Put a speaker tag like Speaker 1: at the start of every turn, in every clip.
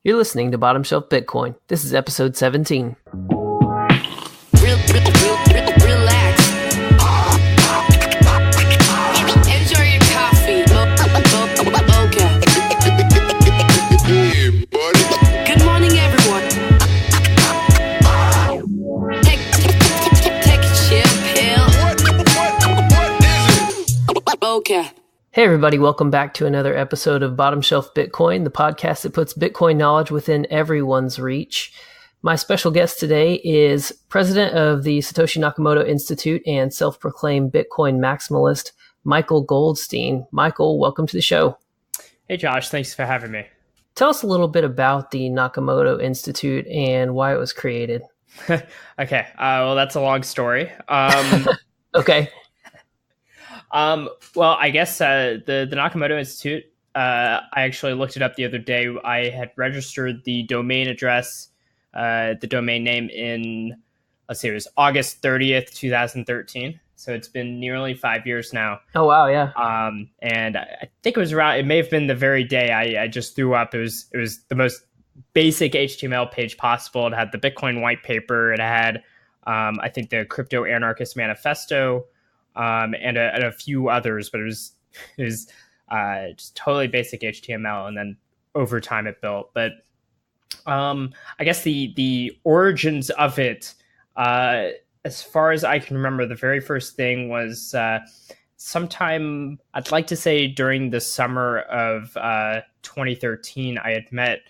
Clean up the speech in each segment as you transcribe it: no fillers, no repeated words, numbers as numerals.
Speaker 1: You're listening to Bottomshelf Bitcoin. This is episode 17.
Speaker 2: Relax. Enjoy your coffee. Okay. Good morning, everyone. Take a chill pill. Okay.
Speaker 1: Hey everybody, welcome back to another episode of Bottomshelf Bitcoin, the podcast that puts Bitcoin knowledge within everyone's reach. My special guest today is president of the Satoshi Nakamoto Institute and self-proclaimed Bitcoin maximalist, Michael Goldstein. Michael, welcome to the show.
Speaker 3: Hey Josh, thanks for having me.
Speaker 1: Tell us a little bit about the Nakamoto Institute and why it was created.
Speaker 3: Okay, well that's a long story.
Speaker 1: Okay.
Speaker 3: Well, I guess the Nakamoto Institute, I actually looked it up the other day. I had registered the domain address, the domain name in, it was August 30th, 2013. So it's been nearly 5 years now.
Speaker 1: Oh, wow, yeah.
Speaker 3: And I think it may have been the very day I just threw up. It was the most basic HTML page possible. It had the Bitcoin white paper. It had, I think, the crypto anarchist manifesto, and a few others, but it was just totally basic HTML, and then over time it built. But I guess the origins of it, as far as I can remember, the very first thing was sometime, I'd like to say during the summer of 2013, I had met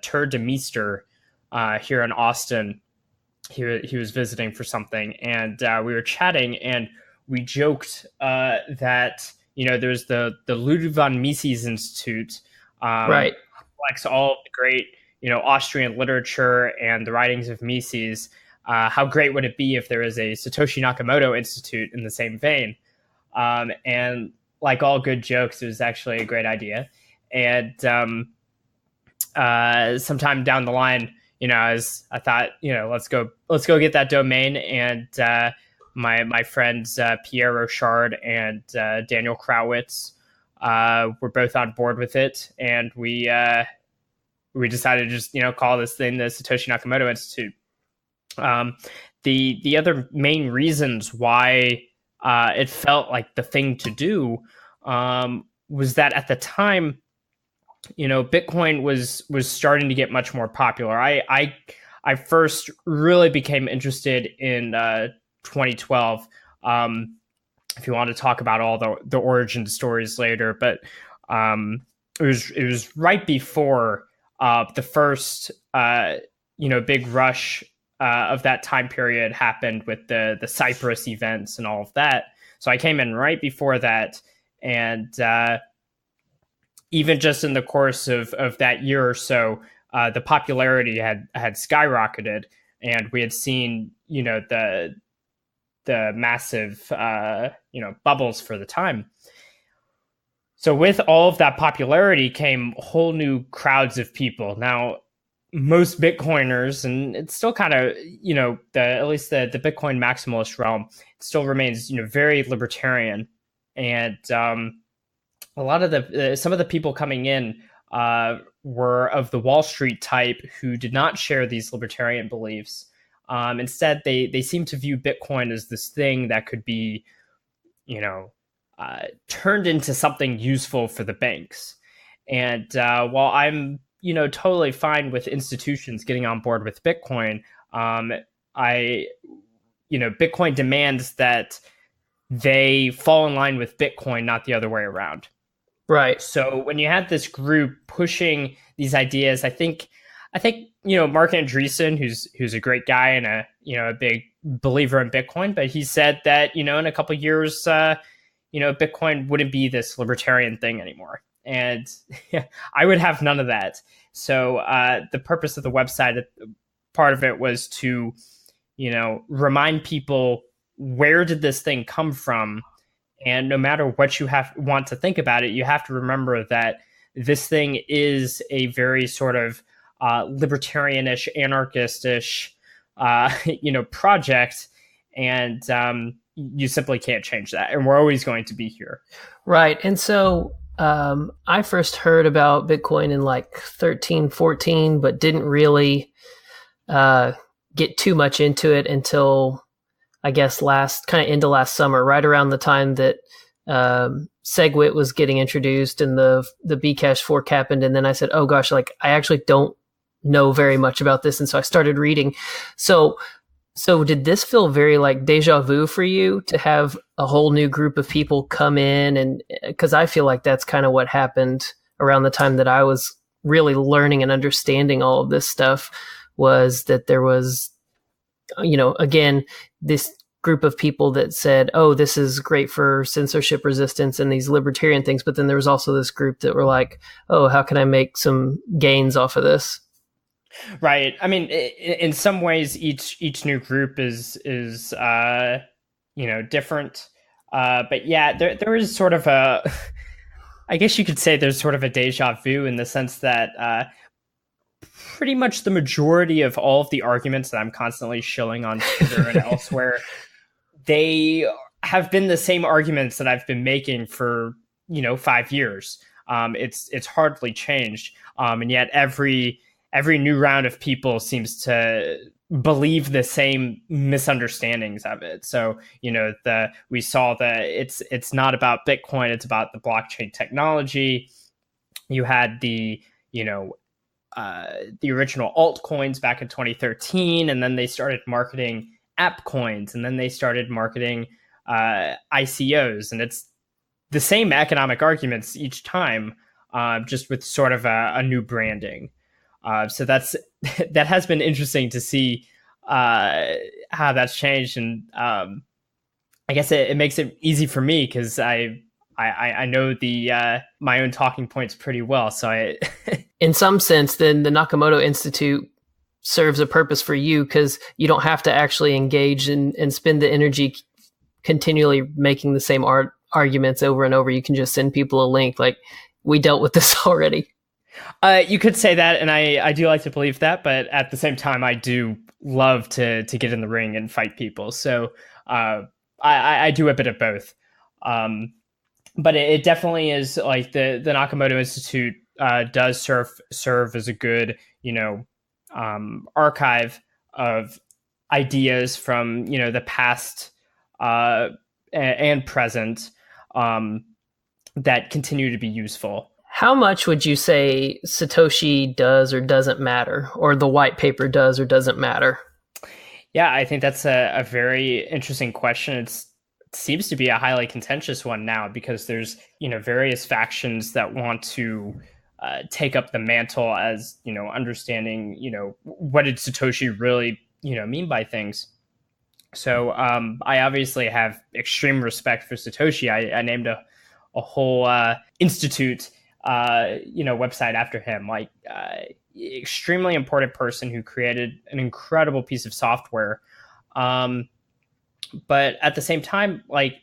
Speaker 3: Tur de Meester here in Austin. He was visiting for something, and we were chatting, and we joked that, there's the Ludwig von Mises Institute,
Speaker 1: Right,
Speaker 3: collects all of the great, Austrian literature and the writings of Mises. How great would it be if there was a Satoshi Nakamoto Institute in the same vein? And like all good jokes, it was actually a great idea. And sometime down the line, I thought, let's go get that domain. And my friends Pierre Rochard and Daniel Krowitz were both on board with it, and we decided to just call this thing the Satoshi Nakamoto Institute. The other main reasons why it felt like the thing to do was that at the time, Bitcoin was starting to get much more popular. I first really became interested in 2012. If you want to talk about all the origin stories later, but it was right before the first big rush of that time period happened with the Cyprus events and all of that. So I came in right before that, and even just in the course of that year or so, the popularity had skyrocketed, and we had seen the massive bubbles for the time. So with all of that popularity came whole new crowds of people. Now, most Bitcoiners, and it's still kind of, at least the Bitcoin maximalist realm, it still remains, very libertarian. And a lot of some of the people coming in were of the Wall Street type who did not share these libertarian beliefs. Instead, they seem to view Bitcoin as this thing that could be, turned into something useful for the banks. And while I'm, totally fine with institutions getting on board with Bitcoin, Bitcoin demands that they fall in line with Bitcoin, not the other way around.
Speaker 1: right.
Speaker 3: So when you had this group pushing these ideas, I think Mark Andreessen, who's a great guy and a big believer in Bitcoin, but he said that in a couple of years, Bitcoin wouldn't be this libertarian thing anymore, and I would have none of that. So the purpose of the website, part of it was to remind people, where did this thing come from, and no matter what you want to think about it, you have to remember that this thing is a very sort of libertarianish, anarchistish, project, and you simply can't change that. And we're always going to be here.
Speaker 1: Right. And so I first heard about Bitcoin in like 13, 14, but didn't really get too much into it until I guess into last summer, right around the time that SegWit was getting introduced and the Bcash fork happened. And then I said, oh gosh, like I actually don't know very much about this. And so I started reading. So did this feel very like deja vu for you to have a whole new group of people come in? And because I feel like that's kind of what happened around the time that I was really learning and understanding all of this stuff, was that there was, again, this group of people that said, oh, this is great for censorship resistance and these libertarian things. But then there was also this group that were like, oh, how can I make some gains off of this?
Speaker 3: Right. I mean, in some ways, each new group is different. But yeah, there is sort of a, I guess you could say there's sort of a deja vu in the sense that pretty much the majority of all of the arguments that I'm constantly shilling on Twitter and elsewhere, they have been the same arguments that I've been making for 5 years. It's hardly changed, and yet every new round of people seems to believe the same misunderstandings of it. So, we saw that it's not about Bitcoin, it's about the blockchain technology. You had the original altcoins back in 2013, and then they started marketing app coins, and then they started marketing ICOs, and it's the same economic arguments each time, just with sort of a new branding. So that has been interesting to see how that's changed, and I guess it makes it easy for me because I know my own talking points pretty well. So
Speaker 1: in some sense, then the Nakamoto Institute serves a purpose for you because you don't have to actually engage and spend the energy continually making the same arguments over and over. You can just send people a link like, we dealt with this already.
Speaker 3: You could say that, and I do like to believe that, but at the same time, I do love to get in the ring and fight people. So I do a bit of both. But it definitely is like the Nakamoto Institute does serve as a good, archive of ideas from, the past and present that continue to be useful.
Speaker 1: How much would you say Satoshi does or doesn't matter, or the white paper does or doesn't matter?
Speaker 3: Yeah, I think that's a very interesting question. It seems to be a highly contentious one now because there's, various factions that want to take up the mantle as, understanding, what did Satoshi really, mean by things. So I obviously have extreme respect for Satoshi. I named a whole institute website after him, like extremely important person who created an incredible piece of software. But at the same time, like,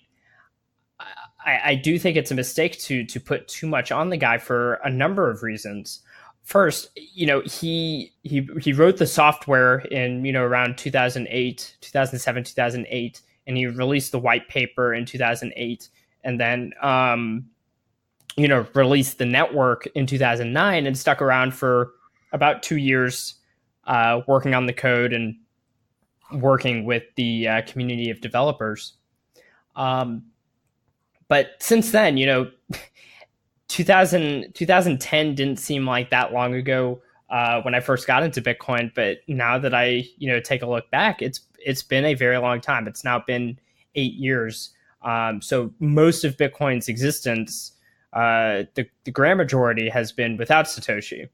Speaker 3: I do think it's a mistake to put too much on the guy for a number of reasons. First, he wrote the software in, around 2008, 2007, 2008, and he released the white paper in 2008, and then, released the network in 2009 and stuck around for about 2 years, working on the code and working with the community of developers. But since then, 2010 didn't seem like that long ago when I first got into Bitcoin. But now that I, take a look back, it's been a very long time. It's now been 8 years. So most of Bitcoin's existence, the grand majority has been without Satoshi.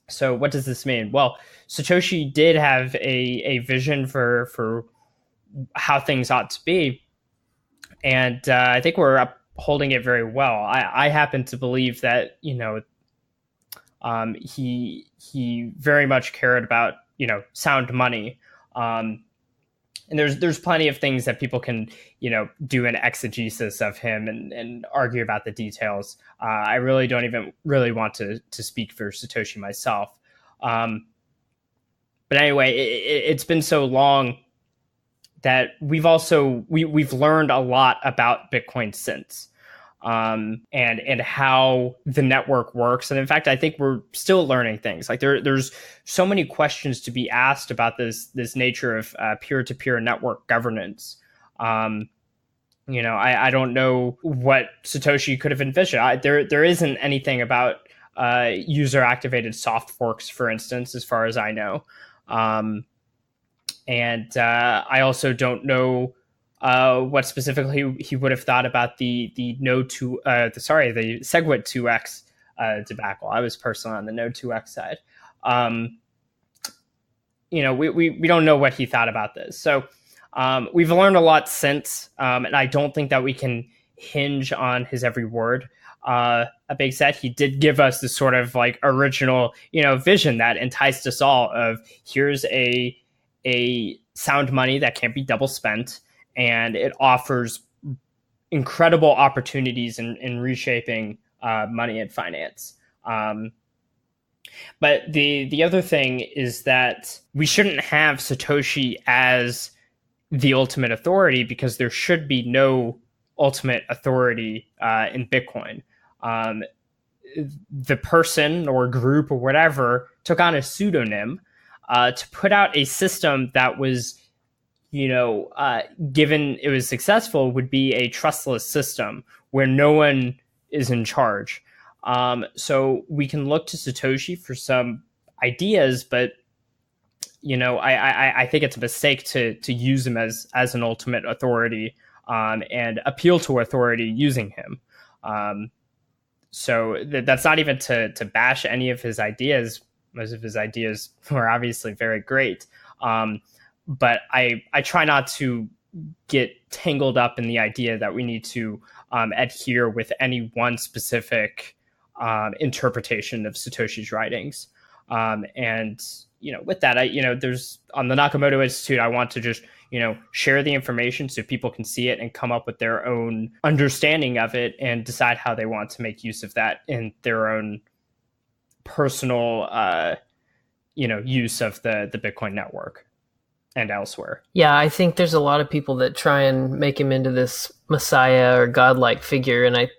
Speaker 3: So what does this mean? Well, Satoshi did have a vision for how things ought to be. And I think we're upholding it very well. I happen to believe that, he very much cared about, sound money. And there's plenty of things that people can, do an exegesis of him and argue about the details. I really don't even really want to speak for Satoshi myself. But anyway, it's been so long that we've learned a lot about Bitcoin since. and how the network works. And in fact, I think we're still learning things. Like there's so many questions to be asked about this nature of peer-to-peer network governance. I don't know what Satoshi could have envisioned. There isn't anything about user-activated soft forks, for instance, as far as I know. And I also don't know what specifically he would have thought about the SegWit 2x debacle. I was personally on the Node 2x side. We don't know what he thought about this. So we've learned a lot since, and I don't think that we can hinge on his every word. A big set, he did give us this sort of like original, vision that enticed us all of here's a sound money that can't be double spent, and it offers incredible opportunities in reshaping money and finance. But the other thing is that we shouldn't have Satoshi as the ultimate authority, because there should be no ultimate authority in Bitcoin. The person or group or whatever took on a pseudonym to put out a system that was, given it was successful, would be a trustless system where no one is in charge. So we can look to Satoshi for some ideas, but I think it's a mistake to use him as an ultimate authority and appeal to authority using him. So that's not even to bash any of his ideas. Most of his ideas were obviously very great. But I try not to get tangled up in the idea that we need to adhere with any one specific interpretation of Satoshi's writings. With that, there's on the Nakamoto Institute, I want to just, share the information so people can see it and come up with their own understanding of it and decide how they want to make use of that in their own personal, use of the Bitcoin network and elsewhere.
Speaker 1: Yeah, I think there's a lot of people that try and make him into this messiah or godlike figure, and I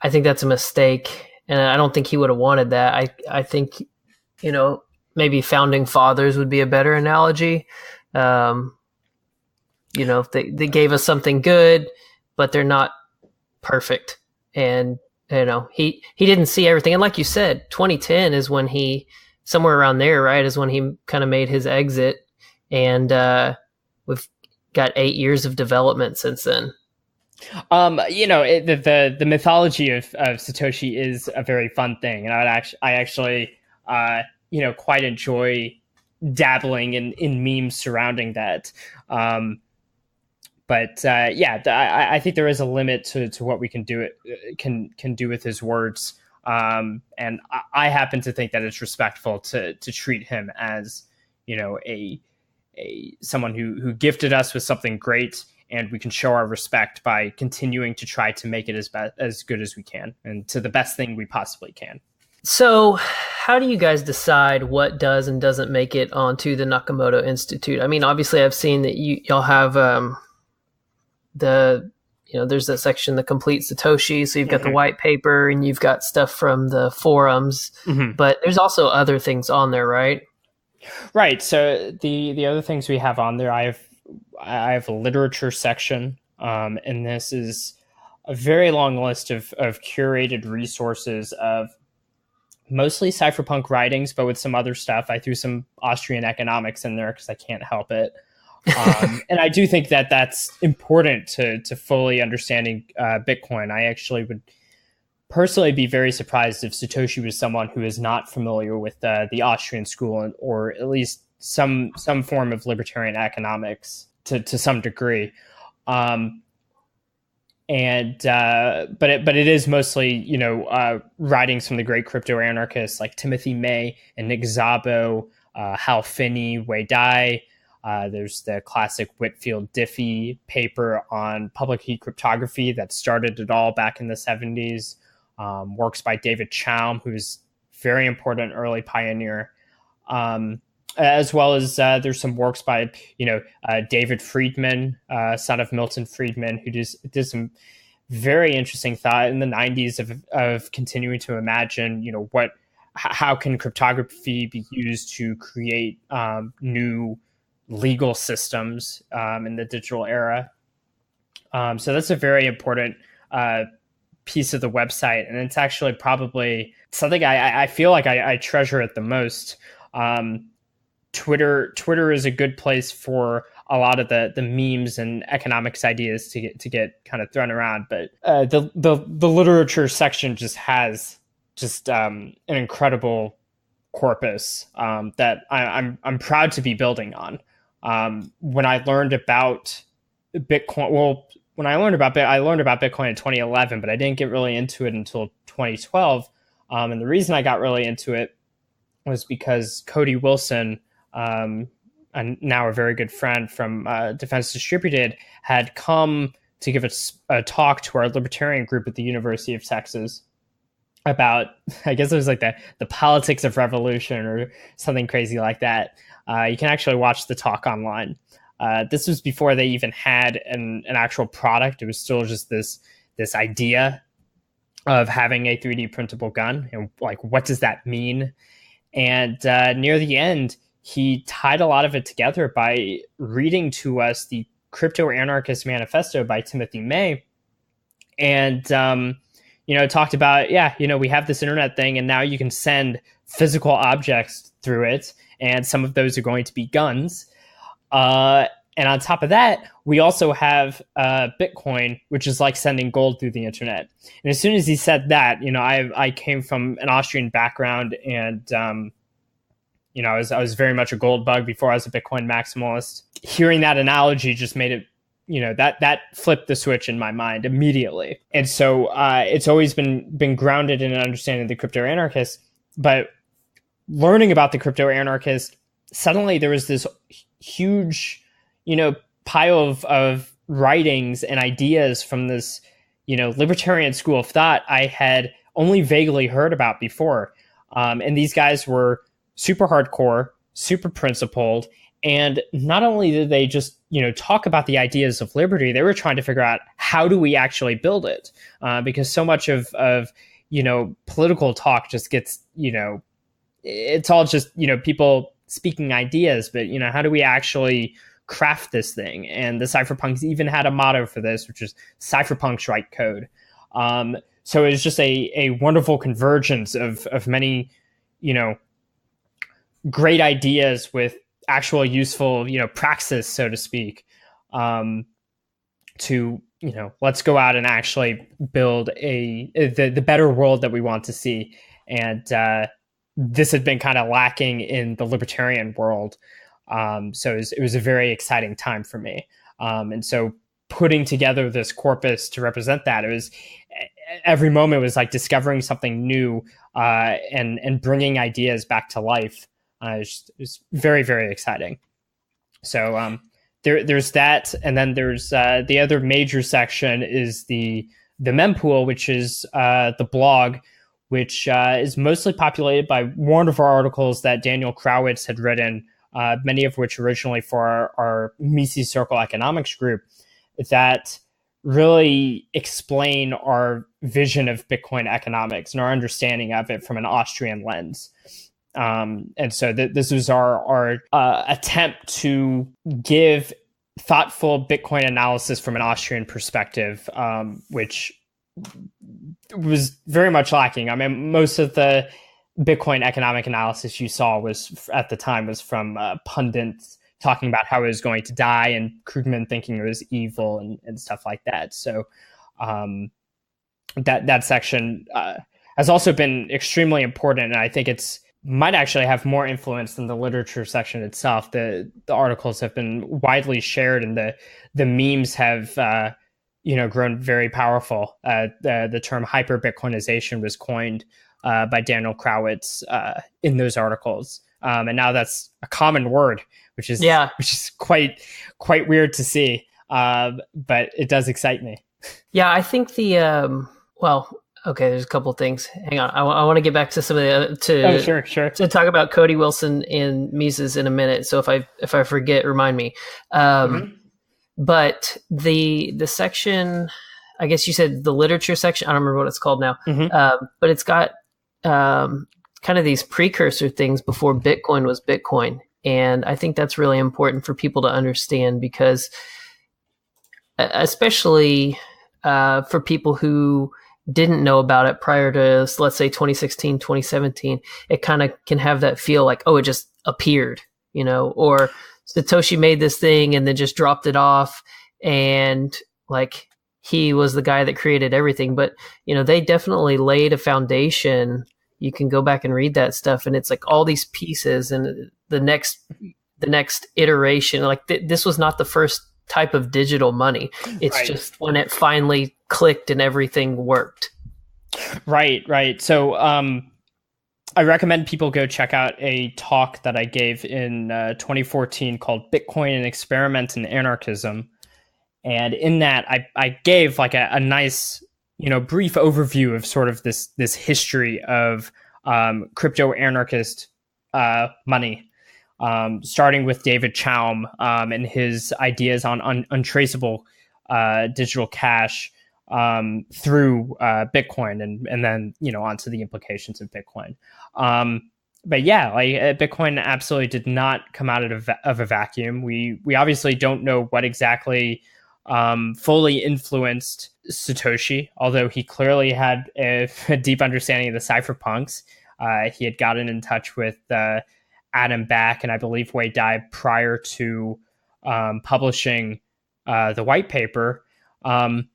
Speaker 1: think that's a mistake, and I don't think he would have wanted that. I think, maybe founding fathers would be a better analogy. They gave us something good, but they're not perfect. And, he didn't see everything. And like you said, 2010 is when somewhere around there, right, is when he kind of made his exit. And we've got 8 years of development since then. The mythology of Satoshi is a very fun thing. And I actually quite enjoy dabbling in memes surrounding that. I think there is a limit to what we can do with his words. And I happen to think that it's respectful to treat him as, someone who gifted us with something great, and we can show our respect by continuing to try to make it as good as we can and to the best thing we possibly can. So how do you guys decide what does and doesn't make it onto the Nakamoto Institute? I mean, obviously I've seen that y'all have there's that section, the complete Satoshi. So you've got the white paper and you've got stuff from the forums, but there's also other things on there, right?
Speaker 3: Right. So the other things we have on there, I have a literature section, and this is a very long list of curated resources of mostly cypherpunk writings, but with some other stuff. I threw some Austrian economics in there because I can't help it. And I do think that that's important to fully understanding Bitcoin. I actually would personally be very surprised if Satoshi was someone who is not familiar with the Austrian school, or at least some form of libertarian economics to some degree. But it is mostly, writings from the great crypto anarchists like Timothy May and Nick Szabo, Hal Finney, Wei Dai. There's the classic Whitfield Diffie paper on public key cryptography that started it all back in the 70s. Works by David Chaum, who's very important early pioneer. As well as there's some works by, David Friedman, son of Milton Friedman, who did some very interesting thought in the 90s of continuing to imagine, how can cryptography be used to create new legal systems in the digital era. So that's a very important piece of the website, and it's actually probably something I feel like I treasure it the most. Twitter is a good place for a lot of the memes and economics ideas to get kind of thrown around, but the literature section just has an incredible corpus that I'm proud to be building on. When I learned about Bitcoin, I learned about Bitcoin in 2011, but I didn't get really into it until 2012. And the reason I got really into it was because Cody Wilson, and now a very good friend from Defense Distributed, had come to give a talk to our libertarian group at the University of Texas about, I guess it was like the politics of revolution or something crazy like that. You can actually watch the talk online. This was before they even had an actual product. It was still just this idea of having a 3D printable gun, and like, what does that mean? And near the end, he tied a lot of it together by reading to us the Crypto Anarchist Manifesto by Timothy May, and talked about, we have this internet thing, and now you can send physical objects through it, and some of those are going to be guns. And on top of that, we also have Bitcoin, which is like sending gold through the internet. And as soon as he said that, I came from an Austrian background, and I was very much a gold bug before I was a Bitcoin maximalist. Hearing that analogy just made it, that flipped the switch in my mind immediately. And so it's always been grounded in an understanding of the crypto anarchist. But learning about the crypto anarchist, suddenly there was this huge, pile of writings and ideas from this, libertarian school of thought I had only vaguely heard about before. And these guys were super hardcore, super principled. And not only did they just, talk about the ideas of liberty, they were trying to figure out, how do we actually build it? Because so much of political talk just gets, it's all just, people speaking ideas, but, how do we actually craft this thing? And the Cypherpunks even had a motto for this, which is Cypherpunks write code. So it was just a wonderful convergence of many, great ideas with actual useful, praxis, so to speak, to, let's go out and actually build the better world that we want to see. And this had been kind of lacking in the libertarian world. So it was a very exciting time for me. And so putting together this corpus to represent that, it was, every moment was like discovering something new, and bringing ideas back to life. It was very, very exciting. So there's that. And then there's the other major section is the mempool, which is the blog, which is mostly populated by wonderful articles that Daniel Krowitz had written, many of which originally for our Mises Circle Economics group, that really explain our vision of Bitcoin economics and our understanding of it from an Austrian lens. And so this was our attempt to give thoughtful Bitcoin analysis from an Austrian perspective, which was very much lacking. I mean, most of the Bitcoin economic analysis you saw at the time was from pundits talking about how it was going to die, and Krugman thinking it was evil and stuff like that. So that section has also been extremely important, and I think might actually have more influence than the literature section itself. The articles have been widely shared, and the memes have grown very powerful. The term hyper Bitcoinization was coined by Daniel Krowitz in those articles, and now that's a common word, which is quite weird to see, but it does excite me.
Speaker 1: Yeah, I think okay, there's a couple things. Hang on, I want to get back to some of the
Speaker 3: sure
Speaker 1: to talk about Cody Wilson and Mises in a minute. So if I forget, remind me. But the section I guess you said the literature section. I don't remember what it's called now, but it's got kind of these precursor things before Bitcoin was Bitcoin. And I think that's really important for people to understand, because especially for people who didn't know about it prior to, let's say, 2016, 2017, it kind of can have that feel like, oh, it just appeared, or Satoshi made this thing and then just dropped it off, and like he was the guy that created everything. But, they definitely laid a foundation. You can go back and read that stuff, and it's like all these pieces, and the next iteration, like this was not the first type of digital money. It's just when it finally clicked and everything worked.
Speaker 3: Right. So I recommend people go check out a talk that I gave in 2014 called Bitcoin, an Experiment in Anarchism. And in that, I gave like a nice, brief overview of sort of this history of crypto anarchist money. Starting with David Chaum and his ideas on untraceable digital cash through Bitcoin, and then onto the implications of Bitcoin. But yeah, Bitcoin absolutely did not come out of a vacuum. We obviously don't know what exactly fully influenced Satoshi, although he clearly had a deep understanding of the cypherpunks. He had gotten in touch with Adam Back and I believe Wei Dai prior to publishing the white paper, and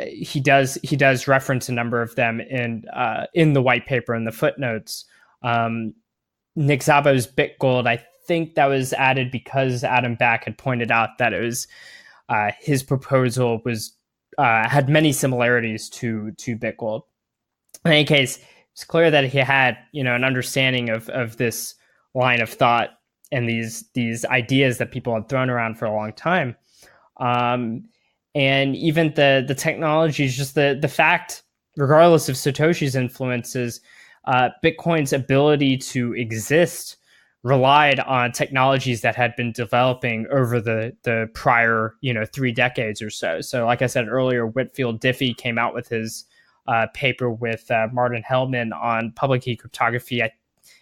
Speaker 3: he does reference a number of them in the white paper in the footnotes. Nick Szabo's BitGold, I think that was added because Adam Back had pointed out that it was his proposal was had many similarities to BitGold. In any case, it's clear that he had, an understanding of this line of thought and these ideas that people had thrown around for a long time. And even the technologies, just the fact, regardless of Satoshi's influences, Bitcoin's ability to exist relied on technologies that had been developing over the prior, 3 decades or so. So like I said earlier, Whitfield Diffie came out with his paper with Martin Hellman on public key cryptography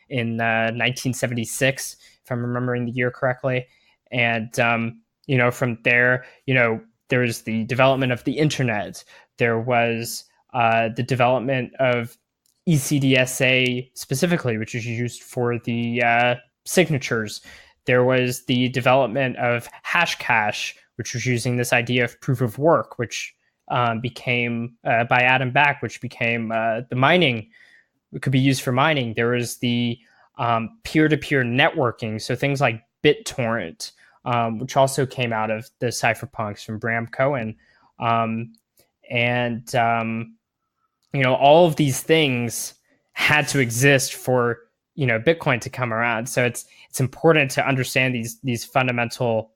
Speaker 3: in 1976, if I'm remembering the year correctly. And, from there, there was the development of the internet. There was the development of ECDSA specifically, which is used for the signatures. There was the development of Hashcash, which was using this idea of proof of work, which became by Adam Back, which became the mining. It could be used for mining. There was the peer-to-peer networking, so things like BitTorrent, which also came out of the cypherpunks from Bram Cohen, and all of these things had to exist for Bitcoin to come around. So it's important to understand these fundamental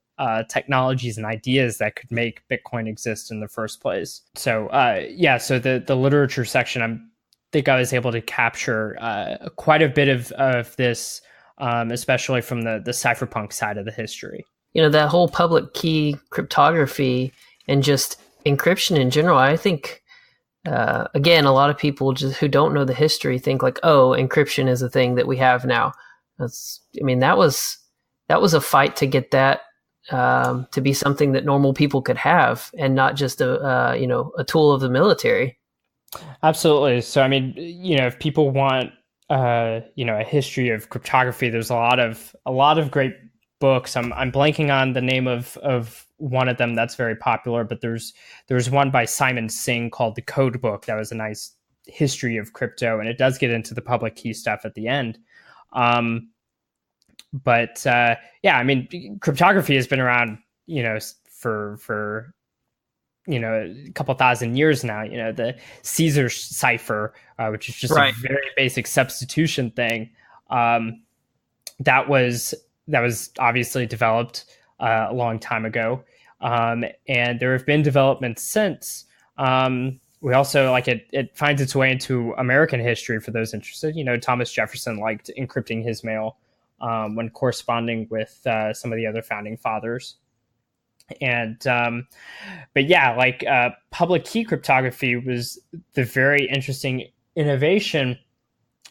Speaker 3: technologies and ideas that could make Bitcoin exist in the first place. So so the literature section, I think I was able to capture quite a bit of this, especially from the cypherpunk side of the history.
Speaker 1: That whole public key cryptography and just encryption in general, I think, again, a lot of people just who don't know the history think like, oh, encryption is a thing that we have now. That was a fight to get that to be something that normal people could have, and not just a tool of the military.
Speaker 3: Absolutely. So, if people want, a history of cryptography, there's a lot of great books. I'm blanking on the name of one of them that's very popular, but there's one by Simon Singh called The Code Book. That was a nice history of crypto, and it does get into the public key stuff at the end. Cryptography has been around, for a couple thousand years now. The Caesar cipher, which is just a very basic substitution thing, that was obviously developed a long time ago, and there have been developments since. We also it finds its way into American history for those interested. Thomas Jefferson liked encrypting his mail when corresponding with some of the other founding fathers. And but yeah, like public key cryptography was the very interesting innovation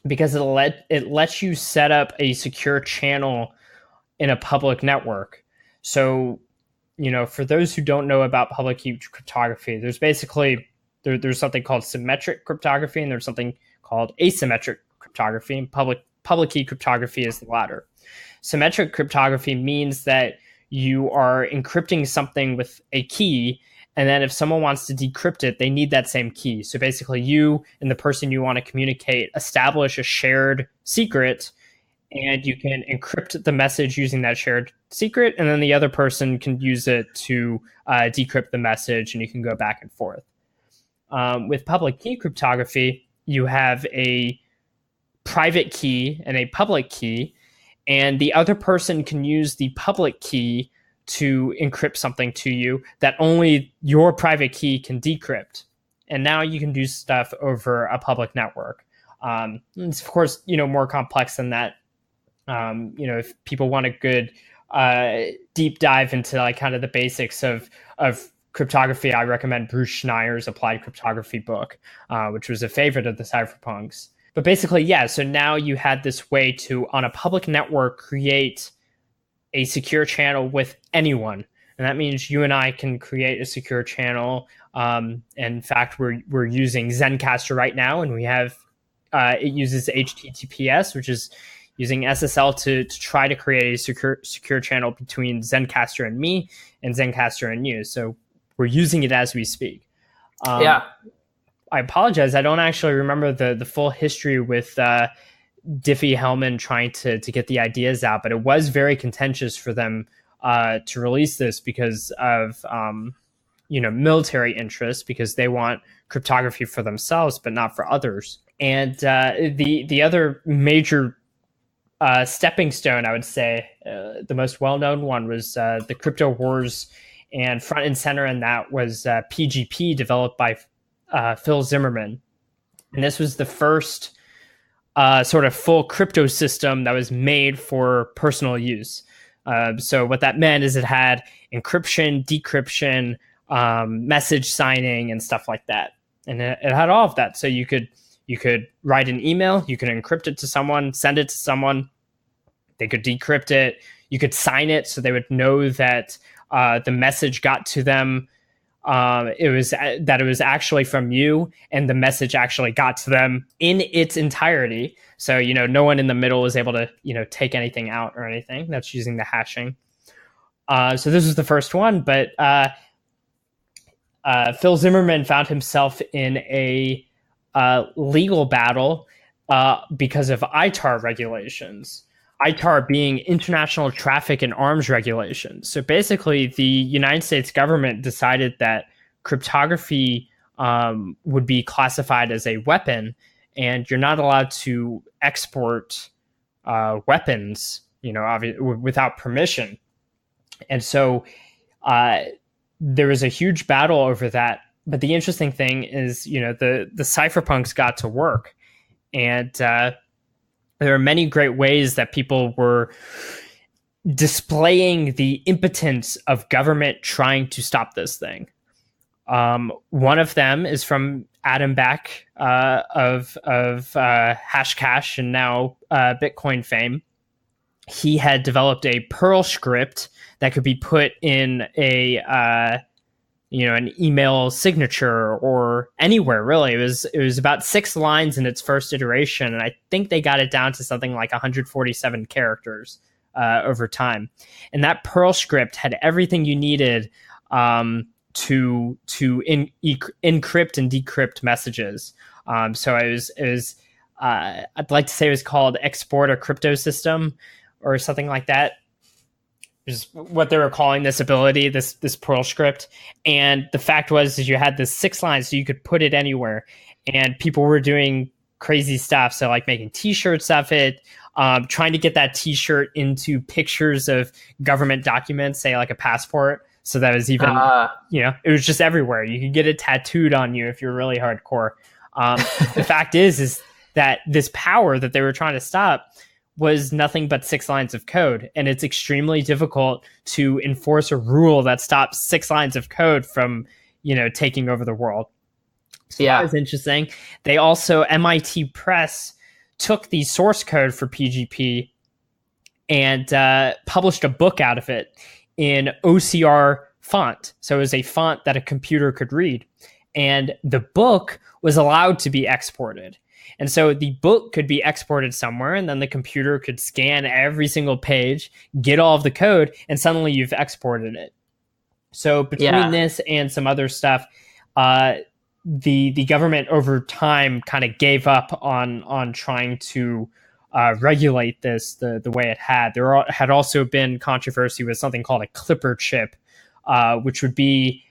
Speaker 3: because it lets you set up a secure channel in a public network. So, for those who don't know about public key cryptography, there's basically there's something called symmetric cryptography and there's something called asymmetric cryptography. And public key cryptography is the latter. Symmetric cryptography means that you are encrypting something with a key, and then if someone wants to decrypt it, they need that same key. So basically, you and the person you want to communicate establish a shared secret, and you can encrypt the message using that shared secret, and then the other person can use it to decrypt the message, and you can go back and forth. With public key cryptography, you have a private key and a public key, and the other person can use the public key to encrypt something to you that only your private key can decrypt. And now you can do stuff over a public network. It's of course, more complex than that. If people want a good deep dive into like kind of the basics of cryptography, I recommend Bruce Schneier's Applied Cryptography book, which was a favorite of the Cypherpunks. But basically, yeah, so now you had this way to, on a public network, create a secure channel with anyone. And that means you and I can create a secure channel. In fact, we're using Zencastr right now, and we have it uses HTTPS, which is using SSL to try to create a secure channel between Zencastr and me and Zencastr and you. So we're using it as we speak.
Speaker 1: Yeah.
Speaker 3: I apologize. I don't actually remember the full history with Diffie-Hellman trying to get the ideas out, but it was very contentious for them to release this because of military interests, because they want cryptography for themselves but not for others. And the other major stepping stone, I would say, the most well-known one was the crypto wars, and front and center in that was PGP, developed by Phil Zimmermann. And this was the first sort of full crypto system that was made for personal use. So what that meant is it had encryption, decryption, message signing, and stuff like that. And it had all of that. So you could write an email, you could encrypt it to someone, send it to someone, they could decrypt it, you could sign it so they would know that the message got to them. It was actually from you, and the message actually got to them in its entirety. So, no one in the middle was able to, take anything out or anything. That's using the hashing. So this was the first one, but Phil Zimmermann found himself in a legal battle because of ITAR regulations. ITAR being international traffic in arms regulations. So basically, the United States government decided that cryptography would be classified as a weapon, and you're not allowed to export weapons, without permission. And so there was a huge battle over that. But the interesting thing is, the cypherpunks got to work, and there are many great ways that people were displaying the impotence of government trying to stop this thing. One of them is from Adam Back of Hashcash and now Bitcoin fame. He had developed a Perl script that could be put in an email signature or anywhere, really. It was about 6 lines in its first iteration, and I think they got it down to something like 147 characters over time. And that Perl script had everything you needed to encrypt and decrypt messages. So it was I'd like to say it was called Export a Crypto System or something like that. Is what they were calling this ability, this Perl script. And the fact was you had this 6 lines, so you could put it anywhere. And people were doing crazy stuff. So like making t-shirts of it, trying to get that t-shirt into pictures of government documents, say like a passport. So that was even, it was just everywhere. You could get it tattooed on you if you're really hardcore. The fact is that this power that they were trying to stop was nothing but 6 lines of code, and it's extremely difficult to enforce a rule that stops 6 lines of code from, taking over the world. So that was interesting. They also, MIT Press took the source code for PGP and published a book out of it in OCR font. So it was a font that a computer could read. And the book was allowed to be exported. And so the book could be exported somewhere, and then the computer could scan every single page, get all of the code, and suddenly you've exported it. So between this and some other stuff, the government over time kind of gave up on trying to regulate this the way it had. There had also been controversy with something called a Clipper chip, which would be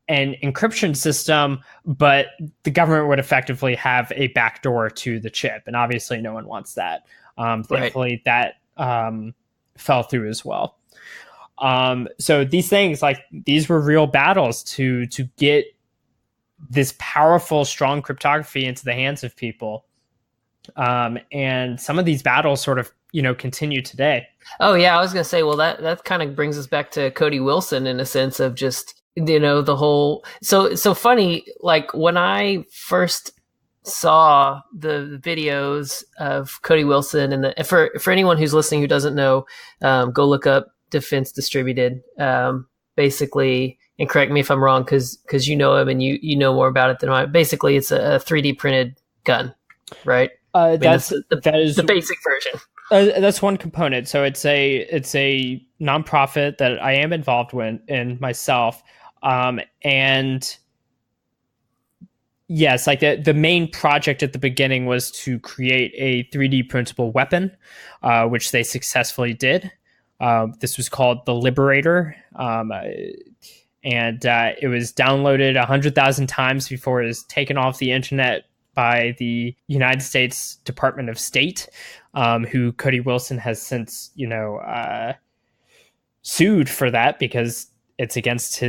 Speaker 3: an encryption system, but the government would effectively have a backdoor to the chip. And obviously no one wants that. Thankfully that fell through as well. So these things, these were real battles to get this powerful, strong cryptography into the hands of people. And some of these battles sort of, continue today.
Speaker 1: Oh yeah. I was going to say, well, that kind of brings us back to Cody Wilson in a sense of just, the whole, so funny, when I first saw the videos of Cody Wilson and for anyone who's listening who doesn't know, go look up Defense Distributed, basically, and correct me if I'm wrong, cause you know him and you know more about it than I. Basically it's a 3D printed gun, right?
Speaker 3: That is
Speaker 1: the basic version.
Speaker 3: That's one component. So it's a nonprofit that I am involved in myself. And yes, the main project at the beginning was to create a 3D printable weapon, which they successfully did. This was called the Liberator. And it was downloaded 100,000 times before it was taken off the internet by the United States Department of State, who Cody Wilson has since, sued for that because it's against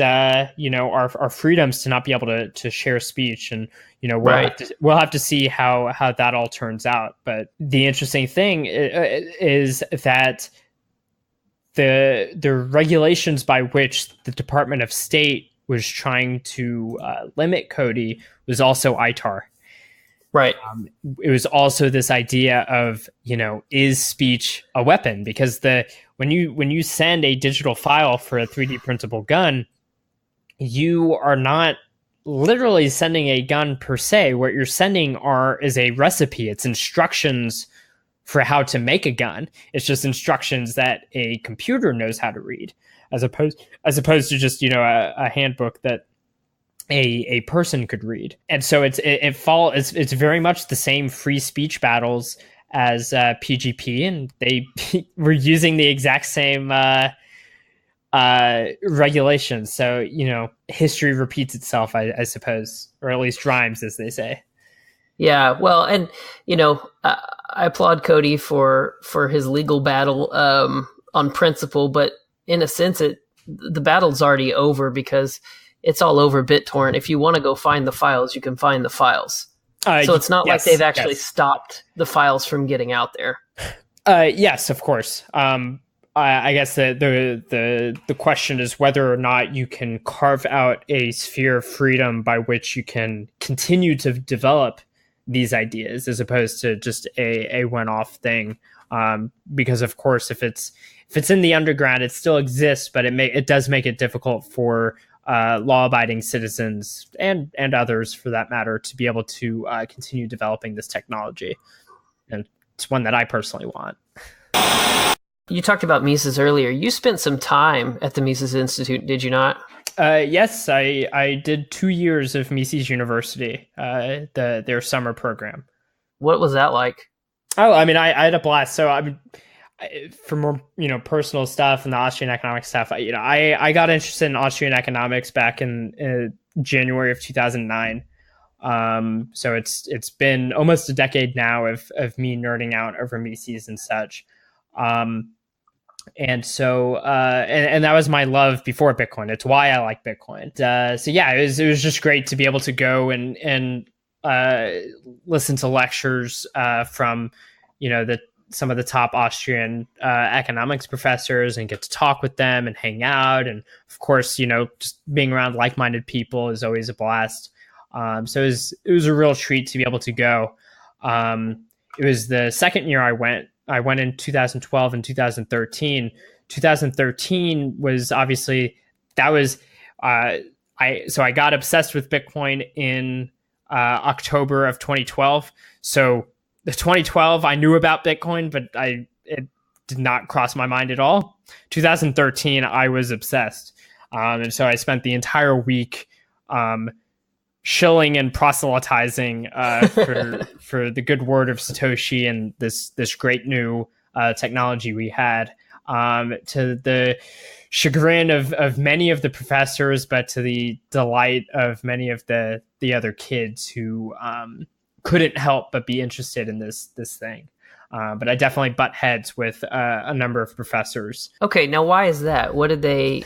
Speaker 3: our freedoms to not be able to share speech. And, we'll have to see how that all turns out. But the interesting thing is that the regulations by which the Department of State was trying to limit Cody was also ITAR.
Speaker 1: Right.
Speaker 3: It was also this idea of, is speech a weapon? Because when you send a digital file for a 3D printable gun, you are not literally sending a gun per se. What you're sending is a recipe. It's instructions for how to make a gun. It's just instructions that a computer knows how to read, as opposed to just a handbook that a person could read. And so it's very much the same free speech battles as PGP, and they were using the exact same regulations. So history repeats itself, I suppose, or at least rhymes, as they say.
Speaker 1: Yeah, well, and I applaud Cody for his legal battle on principle, but in a sense, the battle's already over because it's all over BitTorrent. If you want to go find the files, you can find the files. So it's not like they've actually stopped the files from getting out there.
Speaker 3: Yes, of course. I guess the question is whether or not you can carve out a sphere of freedom by which you can continue to develop these ideas as opposed to just a one-off thing. Because of course, if it's in the underground, it still exists, but it does make it difficult for law-abiding citizens and others, for that matter, to be able to continue developing this technology. And it's one that I personally want.
Speaker 1: You talked about Mises earlier. You spent some time at the Mises Institute, did you not?
Speaker 3: Yes, I did 2 years of Mises University, their summer program.
Speaker 1: What was that like?
Speaker 3: Oh, I mean, I had a blast. So for more, personal stuff and the Austrian economics stuff, I got interested in Austrian economics back in January of 2009. So it's been almost a decade now of me nerding out over Mises and such. And so, and that was my love before Bitcoin. It's why I like Bitcoin. So yeah, it was just great to be able to go and listen to lectures, from, some of the top Austrian economics professors and get to talk with them and hang out. And of course, just being around like-minded people is always a blast. So it was a real treat to be able to go. It was the second year I went. I went in 2012 and 2013. 2013 was obviously, that was, I got obsessed with Bitcoin in October of 2012. So the 2012, I knew about Bitcoin, but it did not cross my mind at all. 2013, I was obsessed. And so I spent the entire week shilling and proselytizing for the good word of Satoshi and this great new technology we had, to the chagrin of many of the professors, but to the delight of many of the other kids who couldn't help but be interested in this thing. But I definitely butt heads with a number of professors.
Speaker 1: Okay, now why is that? What did they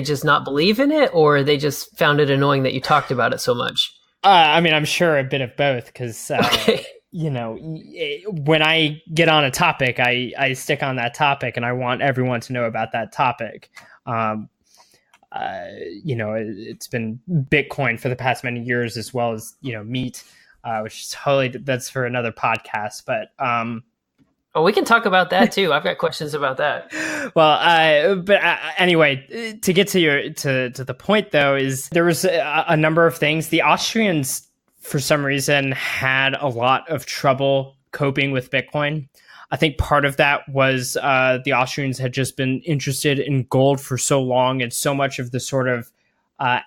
Speaker 1: just not believe in it, or they just found it annoying that you talked about it so much?
Speaker 3: I mean, I'm sure a bit of both, because
Speaker 1: Okay.
Speaker 3: when I get on a topic, I stick on that topic, and I want everyone to know about that topic. It's been Bitcoin for the past many years, as well as meat, which is that's for another podcast. But
Speaker 1: we can talk about that too. I've got questions about that.
Speaker 3: Well, anyway, to get to the point though, is there was a number of things. The Austrians, for some reason, had a lot of trouble coping with Bitcoin. I think part of that was the Austrians had just been interested in gold for so long, and so much of the sort of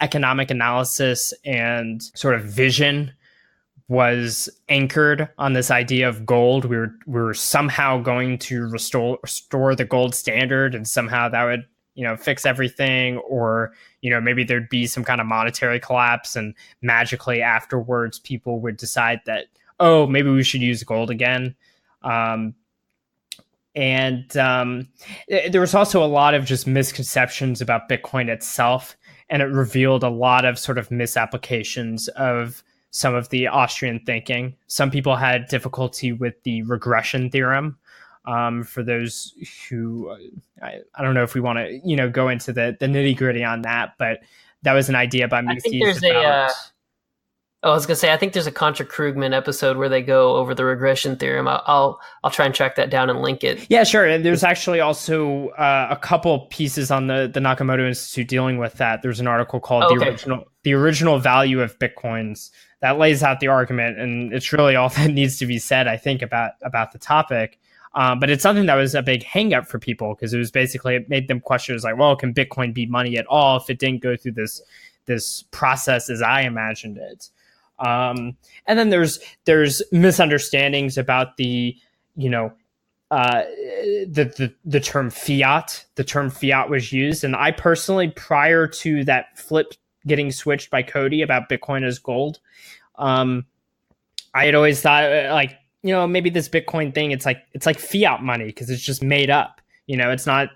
Speaker 3: economic analysis and sort of vision was anchored on this idea of gold. We were somehow going to restore the gold standard, and somehow that would fix everything, or maybe there'd be some kind of monetary collapse, and magically afterwards people would decide that, oh, maybe we should use gold again. And there was also a lot of just misconceptions about Bitcoin itself, and it revealed a lot of sort of misapplications of some of the Austrian thinking. Some people had difficulty with the regression theorem. For those who, I don't know if we want to, go into the nitty gritty on that, but that was an idea by Mises.
Speaker 1: I was gonna say, I think there's a Contra Krugman episode where they go over the regression theorem. I'll try and track that down and link it.
Speaker 3: Yeah, sure. And there's actually also a couple pieces on the Nakamoto Institute dealing with that. There's an article called The Original Value of Bitcoins that lays out the argument, and it's really all that needs to be said, I think, about the topic. But it's something that was a big hang up for people, because it was basically, it made them question, it was like, well, can Bitcoin be money at all if it didn't go through this process as I imagined it? And then there's misunderstandings about the term fiat. The term fiat was used, and I personally, prior to that flip getting switched by Cody about Bitcoin as gold, I had always thought, like, maybe this Bitcoin thing, it's like fiat money, because it's just made up. It's not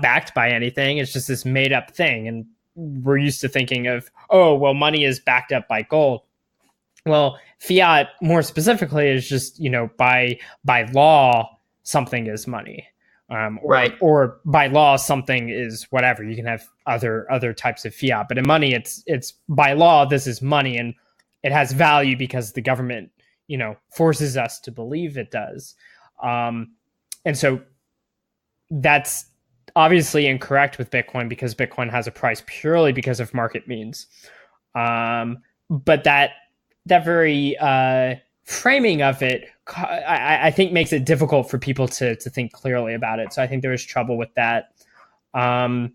Speaker 3: backed by anything. It's just this made up thing. And we're used to thinking of, oh, well, money is backed up by gold. Well, fiat more specifically is just, by law, something is money.
Speaker 1: Right.
Speaker 3: Or by law, something is whatever. You can have other types of fiat, but in money, it's by law, this is money, and it has value because the government, forces us to believe it does. And so that's obviously incorrect with Bitcoin, because Bitcoin has a price purely because of market means. But that very framing of it, I think, makes it difficult for people to think clearly about it. So I think there is trouble with that. It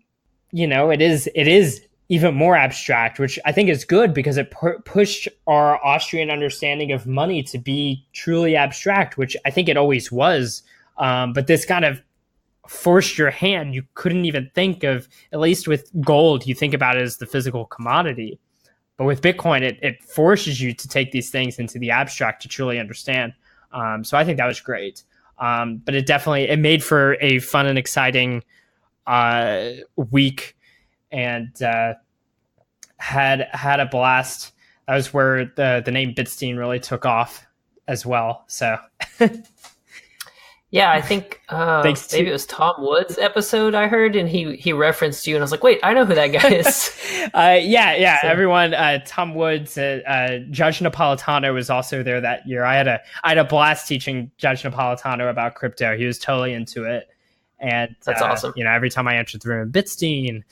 Speaker 3: is even more abstract, which I think is good, because it pushed our Austrian understanding of money to be truly abstract, which I think it always was. But this kind of forced your hand. You couldn't even think of, at least with gold, you think about it as the physical commodity. But with Bitcoin, it forces you to take these things into the abstract to truly understand. So I think that was great. But it made for a fun and exciting week, and had a blast. That was where the name Bitstein really took off as well. So
Speaker 1: yeah, I think maybe it was Tom Wood's episode I heard, and he referenced you, and I was like, wait, I know who that guy is.
Speaker 3: So. Everyone, Tom Woods, Judge Napolitano was also there that year. I had a blast teaching Judge Napolitano about crypto. He was totally into it, and
Speaker 1: that's awesome.
Speaker 3: Every time I entered the room, Bitstein,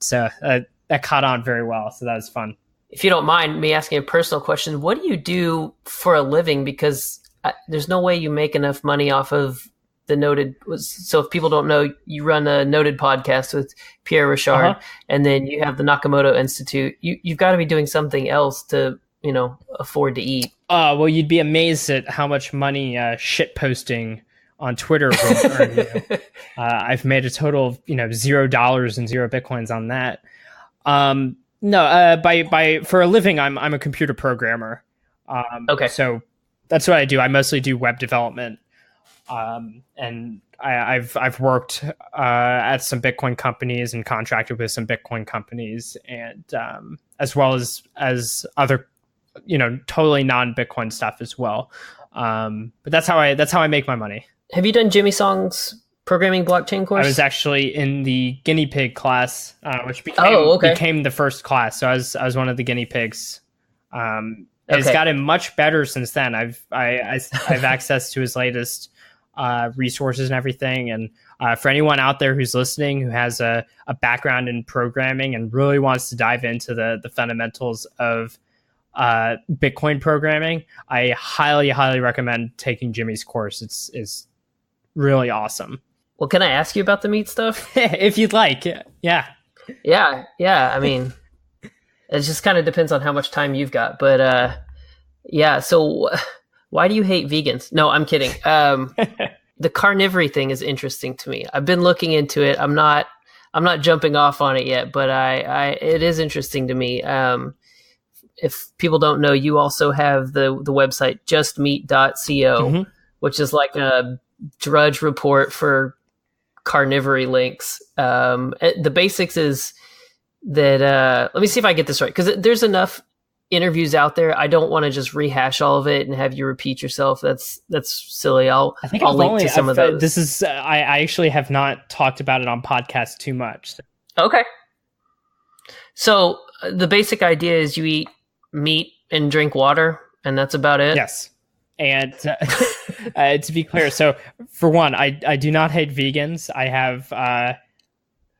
Speaker 3: so that caught on very well. So that was fun.
Speaker 1: If you don't mind me asking a personal question, what do you do for a living? Because there's no way you make enough money off of the Noted. So if people don't know, you run a Noted podcast with Pierre Richard, and then you have the Nakamoto Institute. You've got to be doing something else to, afford to eat.
Speaker 3: Well, you'd be amazed at how much money shit posting on Twitter will earn you. I've made a total of $0 and 0 Bitcoins on that. No, for a living, I'm a computer programmer.
Speaker 1: Okay,
Speaker 3: so that's what I do. I mostly do web development, and I've worked at some Bitcoin companies and contracted with some Bitcoin companies, and as well as other totally non-Bitcoin stuff as well. But that's how I make my money.
Speaker 1: Have you done Jimmy Song's programming blockchain course?
Speaker 3: I was actually in the guinea pig class, which became the first class. So I was one of the guinea pigs. It's gotten much better since then. I've access to his latest resources and everything. And for anyone out there who's listening who has a background in programming and really wants to dive into the fundamentals of Bitcoin programming, I highly, highly recommend taking Jimmy's course. It's really awesome.
Speaker 1: Well, can I ask you about the meat stuff?
Speaker 3: If you'd like. Yeah.
Speaker 1: I mean, it just kind of depends on how much time you've got. But yeah, so why do you hate vegans? No, I'm kidding. The carnivory thing is interesting to me. I've been looking into it. I'm not jumping off on it yet, but it is interesting to me. If people don't know, you also have the website justmeat.co, which is like a Drudge report for carnivory links. The basics is that let me see if I get this right, because there's enough interviews out there. I don't want to just rehash all of it and have you repeat yourself. That's silly. I'll link to some of those.
Speaker 3: This is I actually have not talked about it on podcasts too much.
Speaker 1: Okay. So the basic idea is you eat meat and drink water, and that's about it.
Speaker 3: Yes. And to be clear, so for one, I do not hate vegans.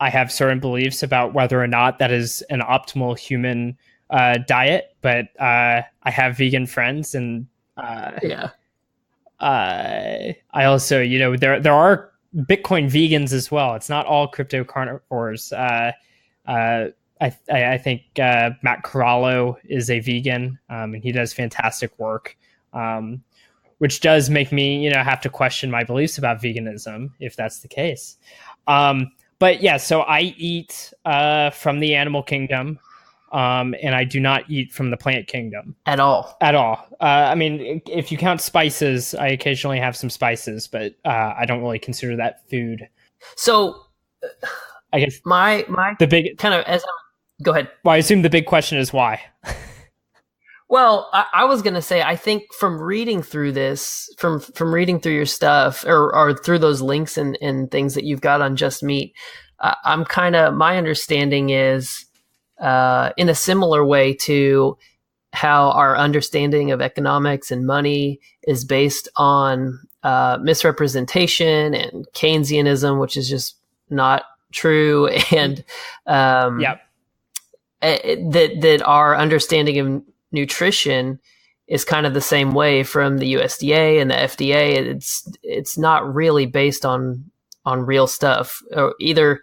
Speaker 3: I have certain beliefs about whether or not that is an optimal human diet, but I have vegan friends, and I also, there are Bitcoin vegans as well. It's not all crypto carnivores. I think Matt Corallo is a vegan, and he does fantastic work. Which does make me, have to question my beliefs about veganism, if that's the case. But yeah, so I eat from the animal kingdom, and I do not eat from the plant kingdom.
Speaker 1: At all.
Speaker 3: I mean, if you count spices, I occasionally have some spices, but I don't really consider that food.
Speaker 1: So
Speaker 3: I guess
Speaker 1: the big kind of go ahead.
Speaker 3: Well, I assume the big question is why.
Speaker 1: Well, I was going to say, I think from reading through this, from reading through your stuff or through those links and things that you've got on Just Meat, my understanding is in a similar way to how our understanding of economics and money is based on misrepresentation and Keynesianism, which is just not true. And that our understanding of nutrition is kind of the same way from the USDA and the FDA. It's not really based on real stuff, or either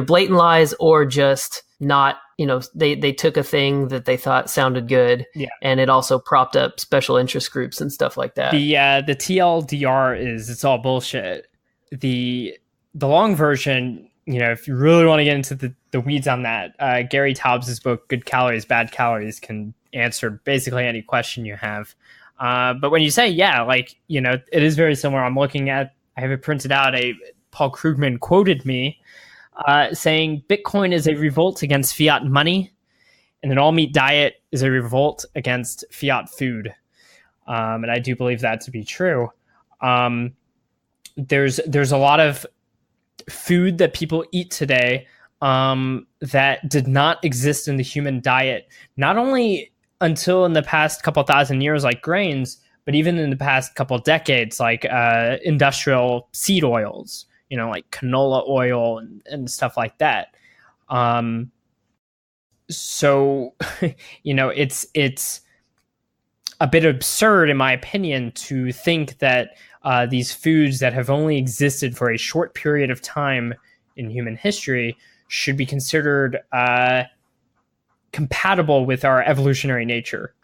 Speaker 1: blatant lies or just not. They took a thing that they thought sounded good, and it also propped up special interest groups and stuff like that.
Speaker 3: The TLDR is it's all bullshit. The long version, if you really want to get into the weeds on that, Gary Taubes' book "Good Calories, Bad Calories" can answer basically any question you have. But when you say, it is very similar. I have it printed out. Paul Krugman quoted me saying, Bitcoin is a revolt against fiat money, and an all-meat diet is a revolt against fiat food. and I do believe that to be true. There's a lot of food that people eat today that did not exist in the human diet, not only until in the past couple thousand years, like grains, but even in the past couple decades, like industrial seed oils, like canola oil and stuff like that. So, it's a bit absurd, in my opinion, to think that these foods that have only existed for a short period of time in human history should be considered compatible with our evolutionary nature.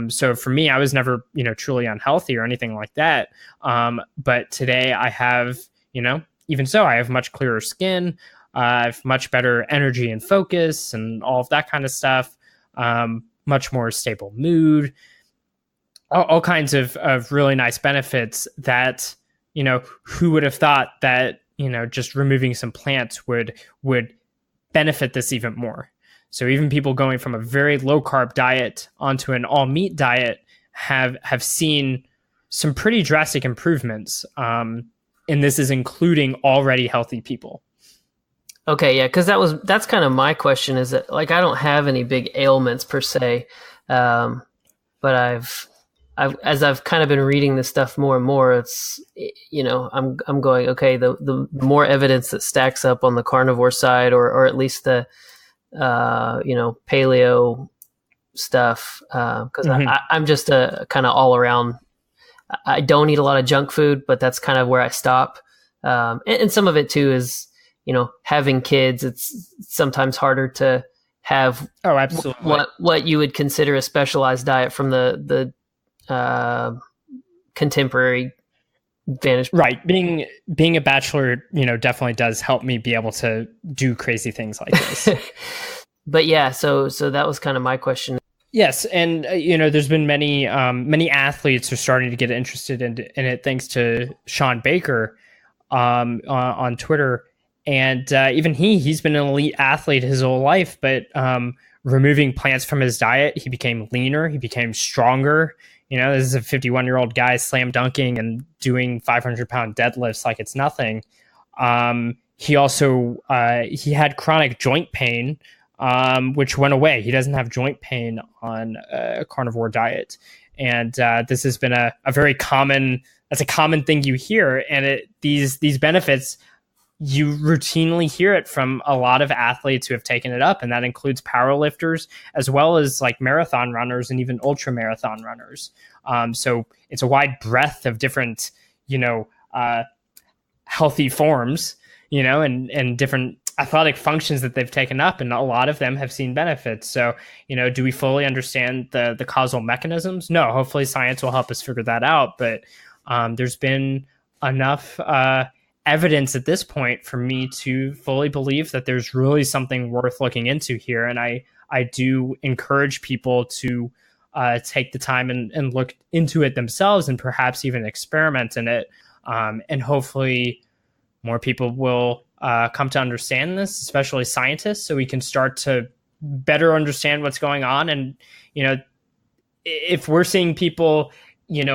Speaker 3: So for me, I was never, truly unhealthy or anything like that. But today I have, even so, I have much clearer skin. I have much better energy and focus and all of that kind of stuff. Much more stable mood, all kinds of really nice benefits that, who would have thought that, just removing some plants would benefit this even more. So even people going from a very low carb diet onto an all meat diet have seen some pretty drastic improvements. And this is including already healthy people.
Speaker 1: Okay, yeah, because that's kind of my question, is that, like, I don't have any big ailments per se, but I've as I've kind of been reading this stuff more and more, it's, I'm going, okay, the more evidence that stacks up on the carnivore side, or at least the paleo stuff, because I'm just a kind of all around. I don't eat a lot of junk food, but that's kind of where I stop. And some of it too is, having kids. It's sometimes harder to have what you would consider a specialized diet from the contemporary vantage.
Speaker 3: Right. Being a bachelor, definitely does help me be able to do crazy things like this.
Speaker 1: But yeah, so that was kind of my question.
Speaker 3: Yes, and there's been many athletes are starting to get interested in it, thanks to Sean Baker on Twitter, and even he's been an elite athlete his whole life, but removing plants from his diet, he became leaner, he became stronger. This is a 51-year-old guy slam dunking and doing 500-pound deadlifts like it's nothing. He also he had chronic joint pain, which went away. He doesn't have joint pain on a carnivore diet. And this has been a very common thing you hear. And these benefits, you routinely hear it from a lot of athletes who have taken it up. And that includes powerlifters, as well as like marathon runners and even ultra marathon runners. So it's a wide breadth of different, healthy forms, and different athletic functions that they've taken up, and a lot of them have seen benefits. So, do we fully understand the causal mechanisms? No, hopefully science will help us figure that out. But there's been enough evidence at this point for me to fully believe that there's really something worth looking into here. And I do encourage people to take the time and look into it themselves, and perhaps even experiment in it. And hopefully more people will come to understand this, especially scientists, so we can start to better understand what's going on. And, if we're seeing people,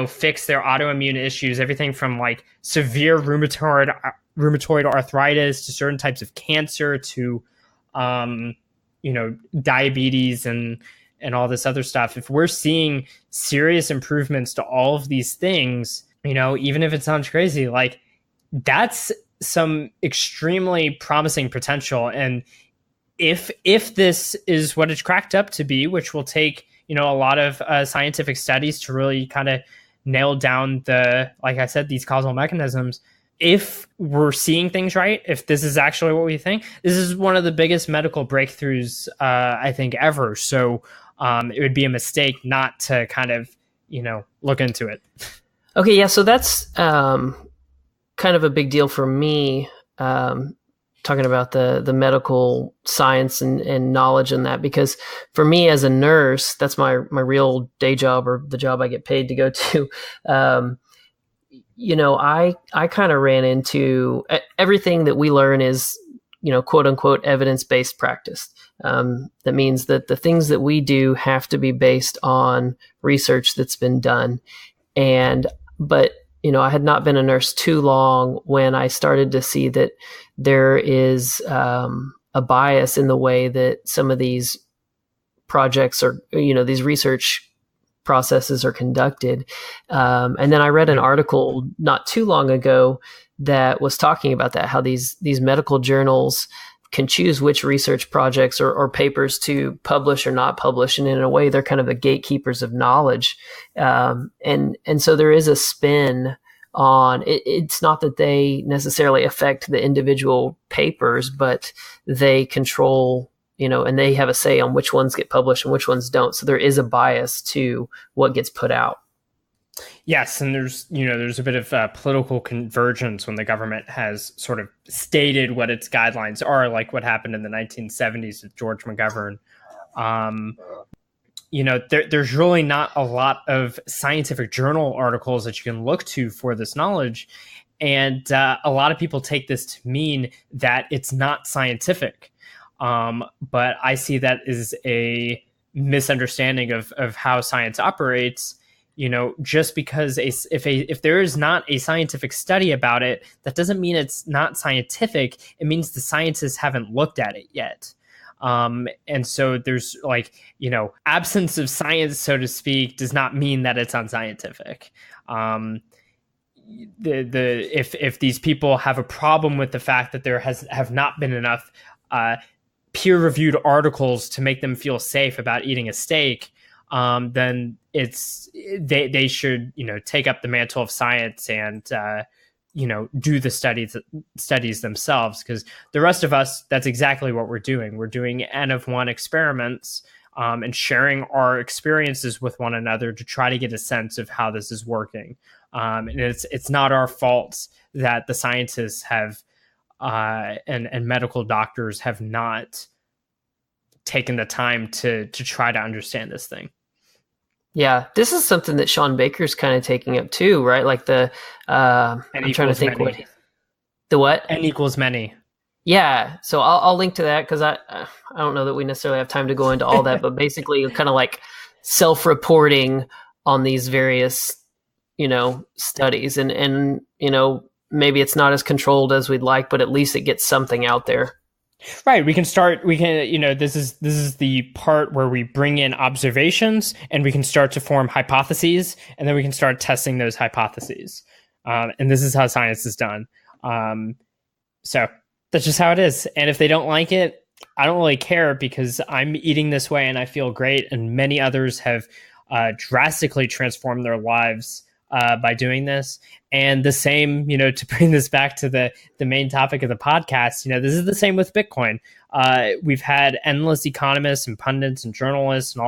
Speaker 3: fix their autoimmune issues, everything from like severe rheumatoid arthritis to certain types of cancer to, diabetes and all this other stuff. If we're seeing serious improvements to all of these things, even if it sounds crazy, like that's some extremely promising potential. And if this is what it's cracked up to be, which will take, a lot of scientific studies to really kind of nail down like I said, these causal mechanisms. If we're seeing things right, if this is actually what we think, this is one of the biggest medical breakthroughs, I think, ever. So it would be a mistake not to kind of, look into it.
Speaker 1: Okay. Yeah. So that's, kind of a big deal for me, talking about the medical science and knowledge in that, because for me as a nurse, that's my real day job, or the job I get paid to go to. I kind of ran into everything that we learn is, quote unquote, evidence-based practice. That means that the things that we do have to be based on research that's been done. But I had not been a nurse too long when I started to see that there is a bias in the way that some of these projects are, these research processes are conducted. And then I read an article not too long ago that was talking about that, how these medical journals can choose which research projects or papers to publish or not publish. And in a way, they're kind of the gatekeepers of knowledge. And so there is a spin on it. It's not that they necessarily affect the individual papers, but they control, and they have a say on which ones get published and which ones don't. So there is a bias to what gets put out.
Speaker 3: Yes, and there's a bit of political convergence when the government has sort of stated what its guidelines are, like what happened in the 1970s with George McGovern. There's really not a lot of scientific journal articles that you can look to for this knowledge. And a lot of people take this to mean that it's not scientific. But I see that as a misunderstanding of how science operates. Just because if there is not a scientific study about it, that doesn't mean it's not scientific. It means the scientists haven't looked at it yet. And so there's absence of science, so to speak, does not mean that it's unscientific. If these people have a problem with the fact that there have not been enough peer-reviewed articles to make them feel safe about eating a steak, then they should take up the mantle of science and do the studies themselves, because the rest of us, that's exactly what we're doing. We're doing N of 1 experiments and sharing our experiences with one another to try to get a sense of how this is working. And it's not our fault that the scientists have and medical doctors have not taken the time to try to understand this thing.
Speaker 1: Yeah, this is something that Sean Baker's kind of taking up too, right? Like I'm trying to think
Speaker 3: many.
Speaker 1: The what?
Speaker 3: N equals many.
Speaker 1: Yeah, so I'll link to that, because I don't know that we necessarily have time to go into all that, but basically kind of like self-reporting on these various, studies, and maybe it's not as controlled as we'd like, but at least it gets something out there.
Speaker 3: Right. This is the part where we bring in observations and we can start to form hypotheses, and then we can start testing those hypotheses. And this is how science is done. So that's just how it is. And if they don't like it, I don't really care, because I'm eating this way and I feel great. And many others have drastically transformed their lives by doing this. And the same, to bring this back to the main topic of the podcast, this is the same with Bitcoin. We've had endless economists and pundits and journalists and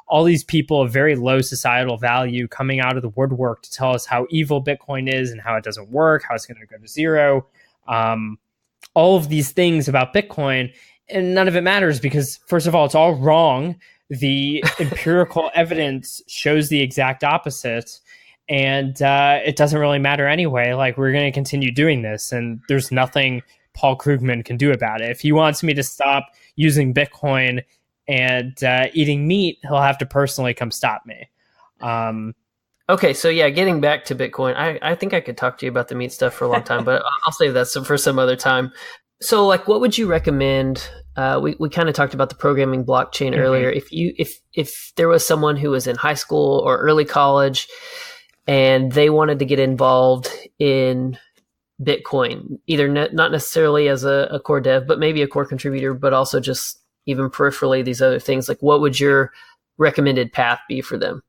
Speaker 3: all these people of very low societal value coming out of the woodwork to tell us how evil Bitcoin is and how it doesn't work, how it's going to go to zero. All of these things about Bitcoin, and none of it matters, because first of all, it's all wrong. The empirical evidence shows the exact opposite. And it doesn't really matter anyway. Like, we're going to continue doing this, and there's nothing Paul Krugman can do about it. If he wants me to stop using Bitcoin and eating meat, he'll have to personally come stop me.
Speaker 1: Okay, so yeah, getting back to Bitcoin, I think I could talk to you about the meat stuff for a long time, but I'll save that for some other time. So, like, what would you recommend? We kind of talked about the programming blockchain earlier. If there was someone who was in high school or early college and they wanted to get involved in Bitcoin, either not necessarily as a core dev, but maybe a core contributor, but also just even peripherally these other things, like, what would your recommended path be for them?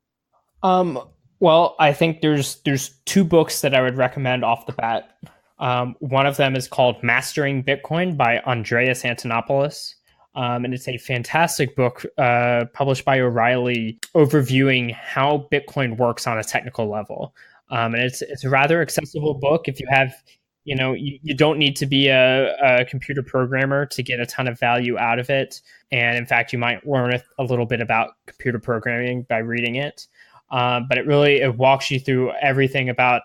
Speaker 3: Well, I think there's two books that I would recommend off the bat. One of them is called Mastering Bitcoin by Andreas Antonopoulos. And it's a fantastic book published by O'Reilly, overviewing how Bitcoin works on a technical level. And it's a rather accessible book. If you have, you don't need to be a computer programmer to get a ton of value out of it. And in fact, you might learn a little bit about computer programming by reading it. But it walks you through everything about,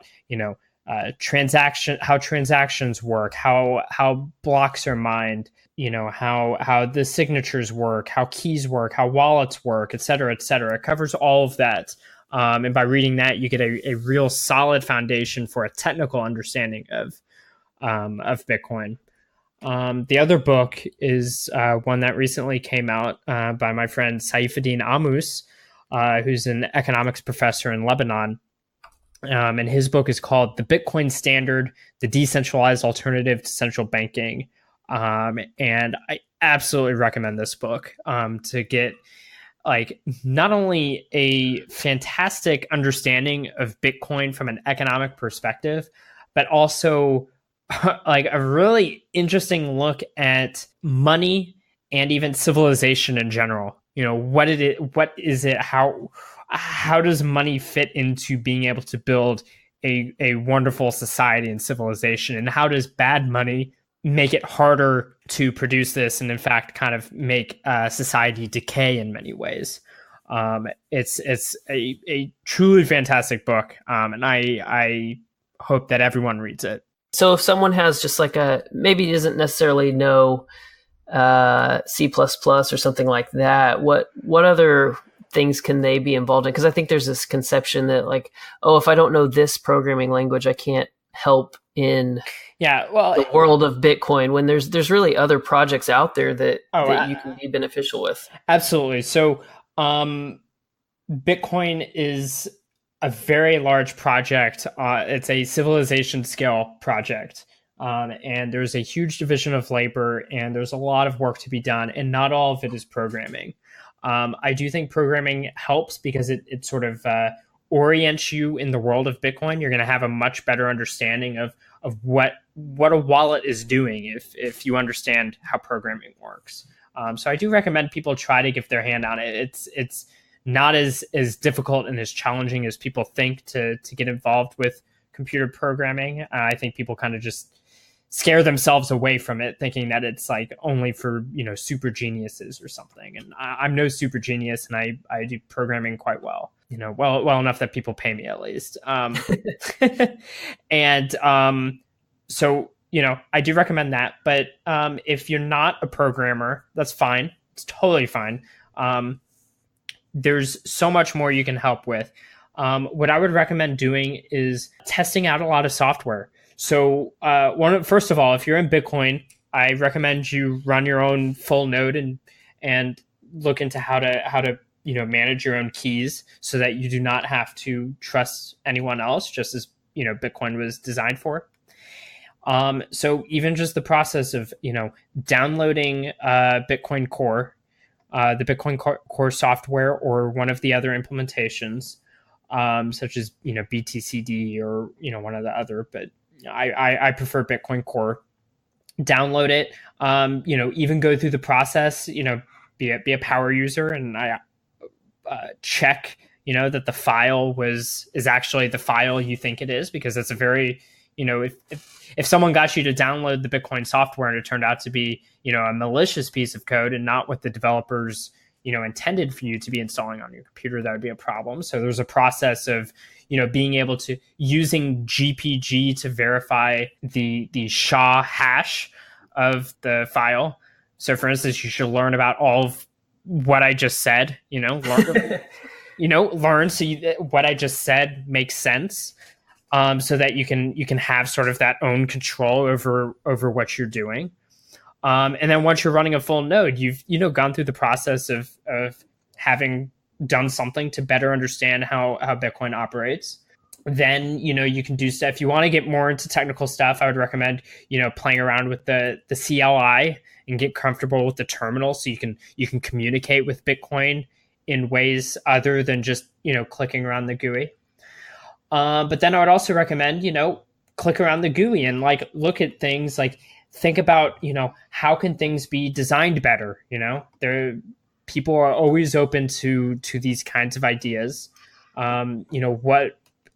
Speaker 3: how transactions work, how blocks are mined, how the signatures work, how keys work, how wallets work, et cetera, et cetera. It covers all of that And by reading that, you get a real solid foundation for a technical understanding of Bitcoin. The other book is one that recently came out by my friend Saifuddin Amus, who's an economics professor in Lebanon. And his book is called The Bitcoin Standard, the Decentralized Alternative to Central Banking. And I absolutely recommend this book to get like not only a fantastic understanding of Bitcoin from an economic perspective, but also like a really interesting look at money and even civilization in general. You know, what is it, how does money fit into being able to build a wonderful society and civilization, and how does bad money make it harder to produce this and in fact kind of make society decay in many ways. It's a truly fantastic book, and I hope that everyone reads it.
Speaker 1: So if someone has just like maybe doesn't necessarily know C++ or something like that, what other things can they be involved in? Because I think there's this conception that like, oh, if I don't know this programming language, I can't help in the world of Bitcoin, when there's really other projects out there that you can be beneficial with.
Speaker 3: Absolutely. So Bitcoin is a very large project. It's a civilization scale project. And there's a huge division of labor, and there's a lot of work to be done, and not all of it is programming. I do think programming helps because it sort of orients you in the world of Bitcoin. You're going to have a much better understanding of what a wallet is doing if you understand how programming works. So I do recommend people try to get their hand on it. It's not as difficult and as challenging as people think to get involved with computer programming. I think people kind of just scare themselves away from it, thinking that it's like only for, super geniuses or something. And I'm no super genius, and I do programming quite well, well enough that people pay me at least. So, I do recommend that. But if you're not a programmer, that's fine. It's totally fine. There's so much more you can help with. What I would recommend doing is testing out a lot of software. So first of all, if you're in Bitcoin, I recommend you run your own full node and look into how to manage your own keys so that you do not have to trust anyone else, just as Bitcoin was designed for. So even just the process of downloading Bitcoin Core, the Bitcoin Core software, or one of the other implementations, such as BTCD or one of the other, but I prefer Bitcoin Core. Download it, even go through the process, be a power user, and I check, that the file is actually the file you think it is, because it's a very, if someone got you to download the Bitcoin software and it turned out to be, a malicious piece of code and not what the developers, intended for you to be installing on your computer, that would be a problem. So there's a process of, being able to using GPG to verify the SHA hash of the file. So for instance, you should learn about all of what I just said, learn so what I just said makes sense, so that you can have sort of that own control over what you're doing. And then once you're running a full node, you've gone through the process of having done something to better understand how Bitcoin operates. Then you can do stuff. If you want to get more into technical stuff, I would recommend playing around with the CLI and get comfortable with the terminal, so you can communicate with Bitcoin in ways other than just clicking around the GUI. But then I would also recommend click around the GUI and look at things, think about how can things be designed better. People are always open to these kinds of ideas.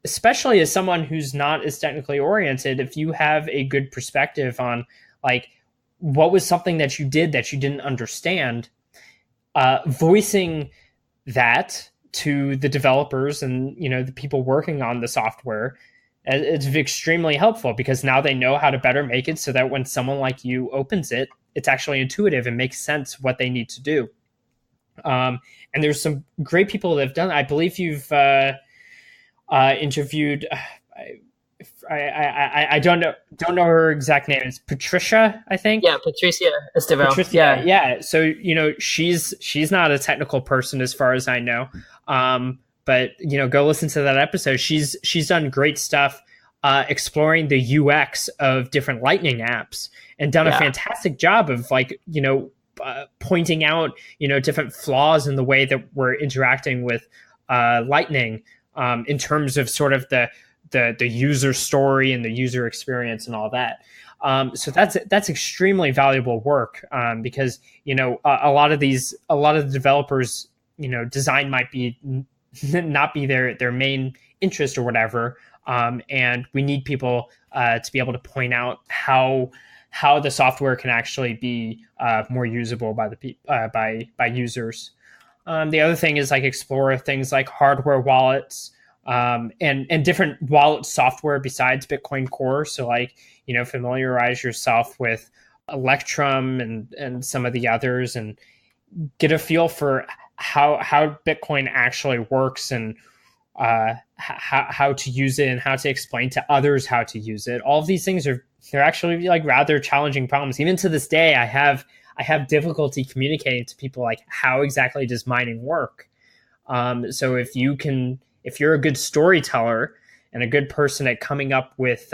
Speaker 3: Especially as someone who's not as technically oriented, if you have a good perspective on what was something that you did that you didn't understand, voicing that to the developers and the people working on the software, it's extremely helpful, because now they know how to better make it so that when someone like you opens it, it's actually intuitive and makes sense what they need to do. And there's some great people that have done. I believe you've interviewed. I don't know her exact name. It's Patricia, I think.
Speaker 1: Yeah, Patricia Estevao.
Speaker 3: Patricia, yeah. So she's not a technical person as far as I know. But go listen to that episode. She's done great stuff exploring the UX of different Lightning apps and done a fantastic job of pointing out different flaws in the way that we're interacting with Lightning in terms of sort of the user story and the user experience and all that. So that's extremely valuable work because a lot of the developers design might be not be their main interest or whatever, and we need people to be able to point out how the software can actually be more usable by users. The other thing is explore things like hardware wallets. And different wallet software besides Bitcoin Core. So familiarize yourself with Electrum and some of the others and get a feel for how Bitcoin actually works and how to use it and how to explain to others how to use it. All of these things they're actually rather challenging problems. Even to this day, I have difficulty communicating to people how exactly does mining work. So if you're a good storyteller and a good person at coming up with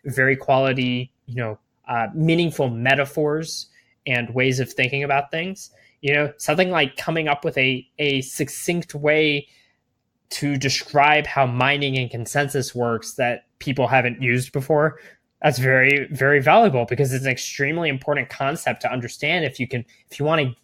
Speaker 3: very quality, meaningful metaphors and ways of thinking about things, something like coming up with a succinct way to describe how mining and consensus works that people haven't used before, that's very, very valuable because it's an extremely important concept to understand if you want to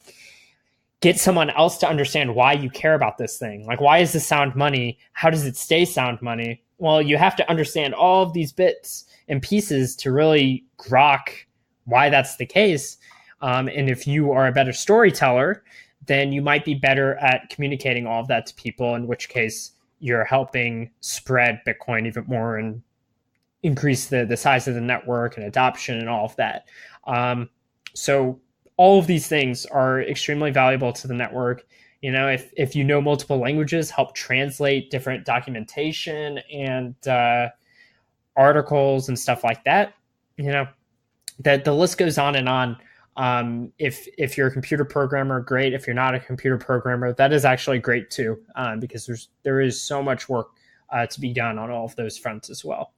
Speaker 3: get someone else to understand why you care about this thing. Why is this sound money? How does it stay sound money? Well, you have to understand all of these bits and pieces to really grok why that's the case. And if you are a better storyteller, then you might be better at communicating all of that to people, in which case you're helping spread Bitcoin even more and increase the size of the network and adoption and all of that. So all of these things are extremely valuable to the network. If you know multiple languages, help translate different documentation and articles and stuff like that. That the list goes on and on. If you're a computer programmer, great. If you're not a computer programmer, that is actually great too, because there is so much work to be done on all of those fronts as well.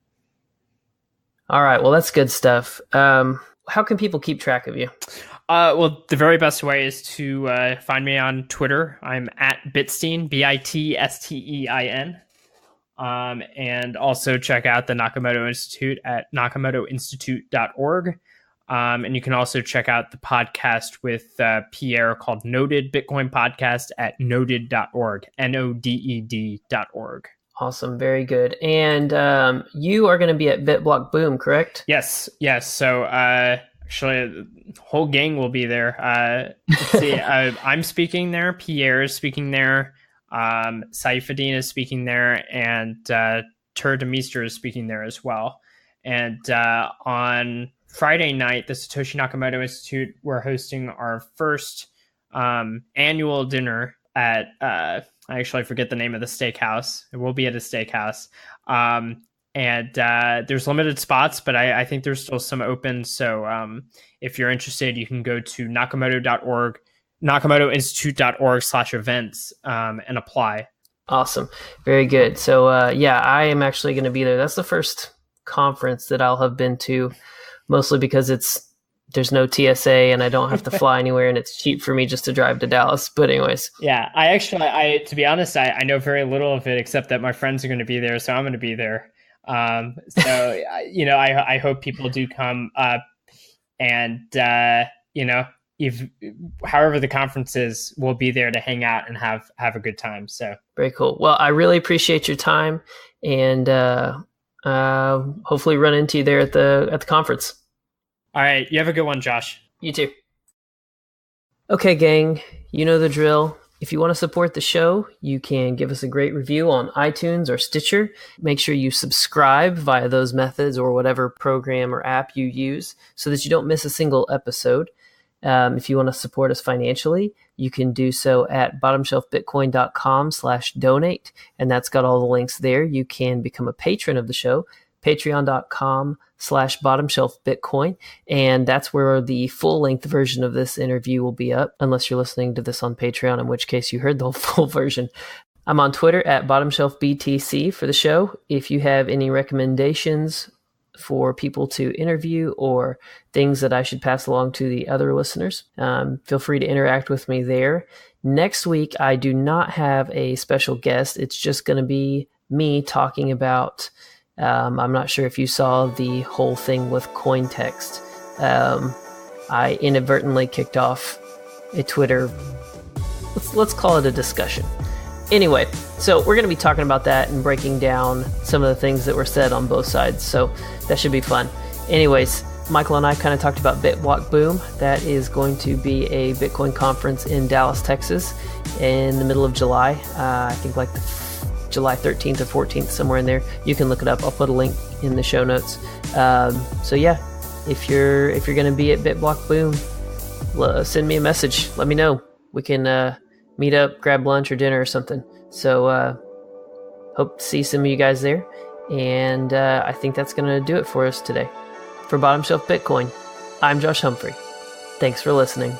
Speaker 1: All right. Well, that's good stuff. How can people keep track of you?
Speaker 3: Well, the very best way is to find me on Twitter. I'm at Bitstein, Bitstein. And also check out the Nakamoto Institute at nakamotoinstitute.org. And you can also check out the podcast with Pierre called Noted Bitcoin Podcast at noted.org, NODED.org.
Speaker 1: Awesome. Very good. And you are going to be at BitBlock Boom, correct?
Speaker 3: Yes. So actually, the whole gang will be there. Let's see. I'm speaking there. Pierre is speaking there. Cypherpunks is speaking there. And Tur de Meester is speaking there as well. And on Friday night, the Satoshi Nakamoto Institute, we're hosting our first annual dinner at I actually forget the name of the steakhouse. It will be at a steakhouse. And there's limited spots, but I think there's still some open. So if you're interested, you can go to nakamoto.org, nakamotoinstitute.org/events and apply.
Speaker 1: Awesome. Very good. So I am actually going to be there. That's the first conference that I'll have been to, mostly because there's no TSA and I don't have to fly anywhere and it's cheap for me just to drive to Dallas. But anyways.
Speaker 3: Yeah, I to be honest, I know very little of it except that my friends are going to be there. So I'm going to be there. I hope people do come up and, if however the conference is, we'll be there to hang out and have a good time. So
Speaker 1: very cool. Well, I really appreciate your time and hopefully run into you there at the conference.
Speaker 3: All right. You have a good one, Josh.
Speaker 1: You too. Okay, gang, you know the drill. If you want to support the show, you can give us a great review on iTunes or Stitcher. Make sure you subscribe via those methods or whatever program or app you use so that you don't miss a single episode. If you want to support us financially, you can do so at bottomshelfbitcoin.com/donate, and that's got all the links there. You can become a patron of the show, patreon.com/bottomshelfbitcoin, and that's where the full-length version of this interview will be up, unless you're listening to this on Patreon, in which case you heard the full version. I'm on Twitter at bottomshelfbtc for the show. If you have any recommendations for people to interview or things that I should pass along to the other listeners, feel free to interact with me there. Next week, I do not have a special guest. It's just going to be me talking about, I'm not sure if you saw the whole thing with Cointext. I inadvertently kicked off a Twitter, let's call it a discussion. Anyway, so we're going to be talking about that and breaking down some of the things that were said on both sides. So that should be fun. Anyways, Michael and I kind of talked about Bitwalk Boom. That is going to be a Bitcoin conference in Dallas, Texas in the middle of July. I think like July 13th or 14th, somewhere in there. You can look it up. I'll put a link in the show notes. So yeah, if you're going to be at Bitwalk Boom, send me a message. Let me know. We can meet up, grab lunch or dinner or something. So hope to see some of you guys there. And I think that's going to do it for us today. For Bottom Shelf Bitcoin, I'm Josh Humphrey. Thanks for listening.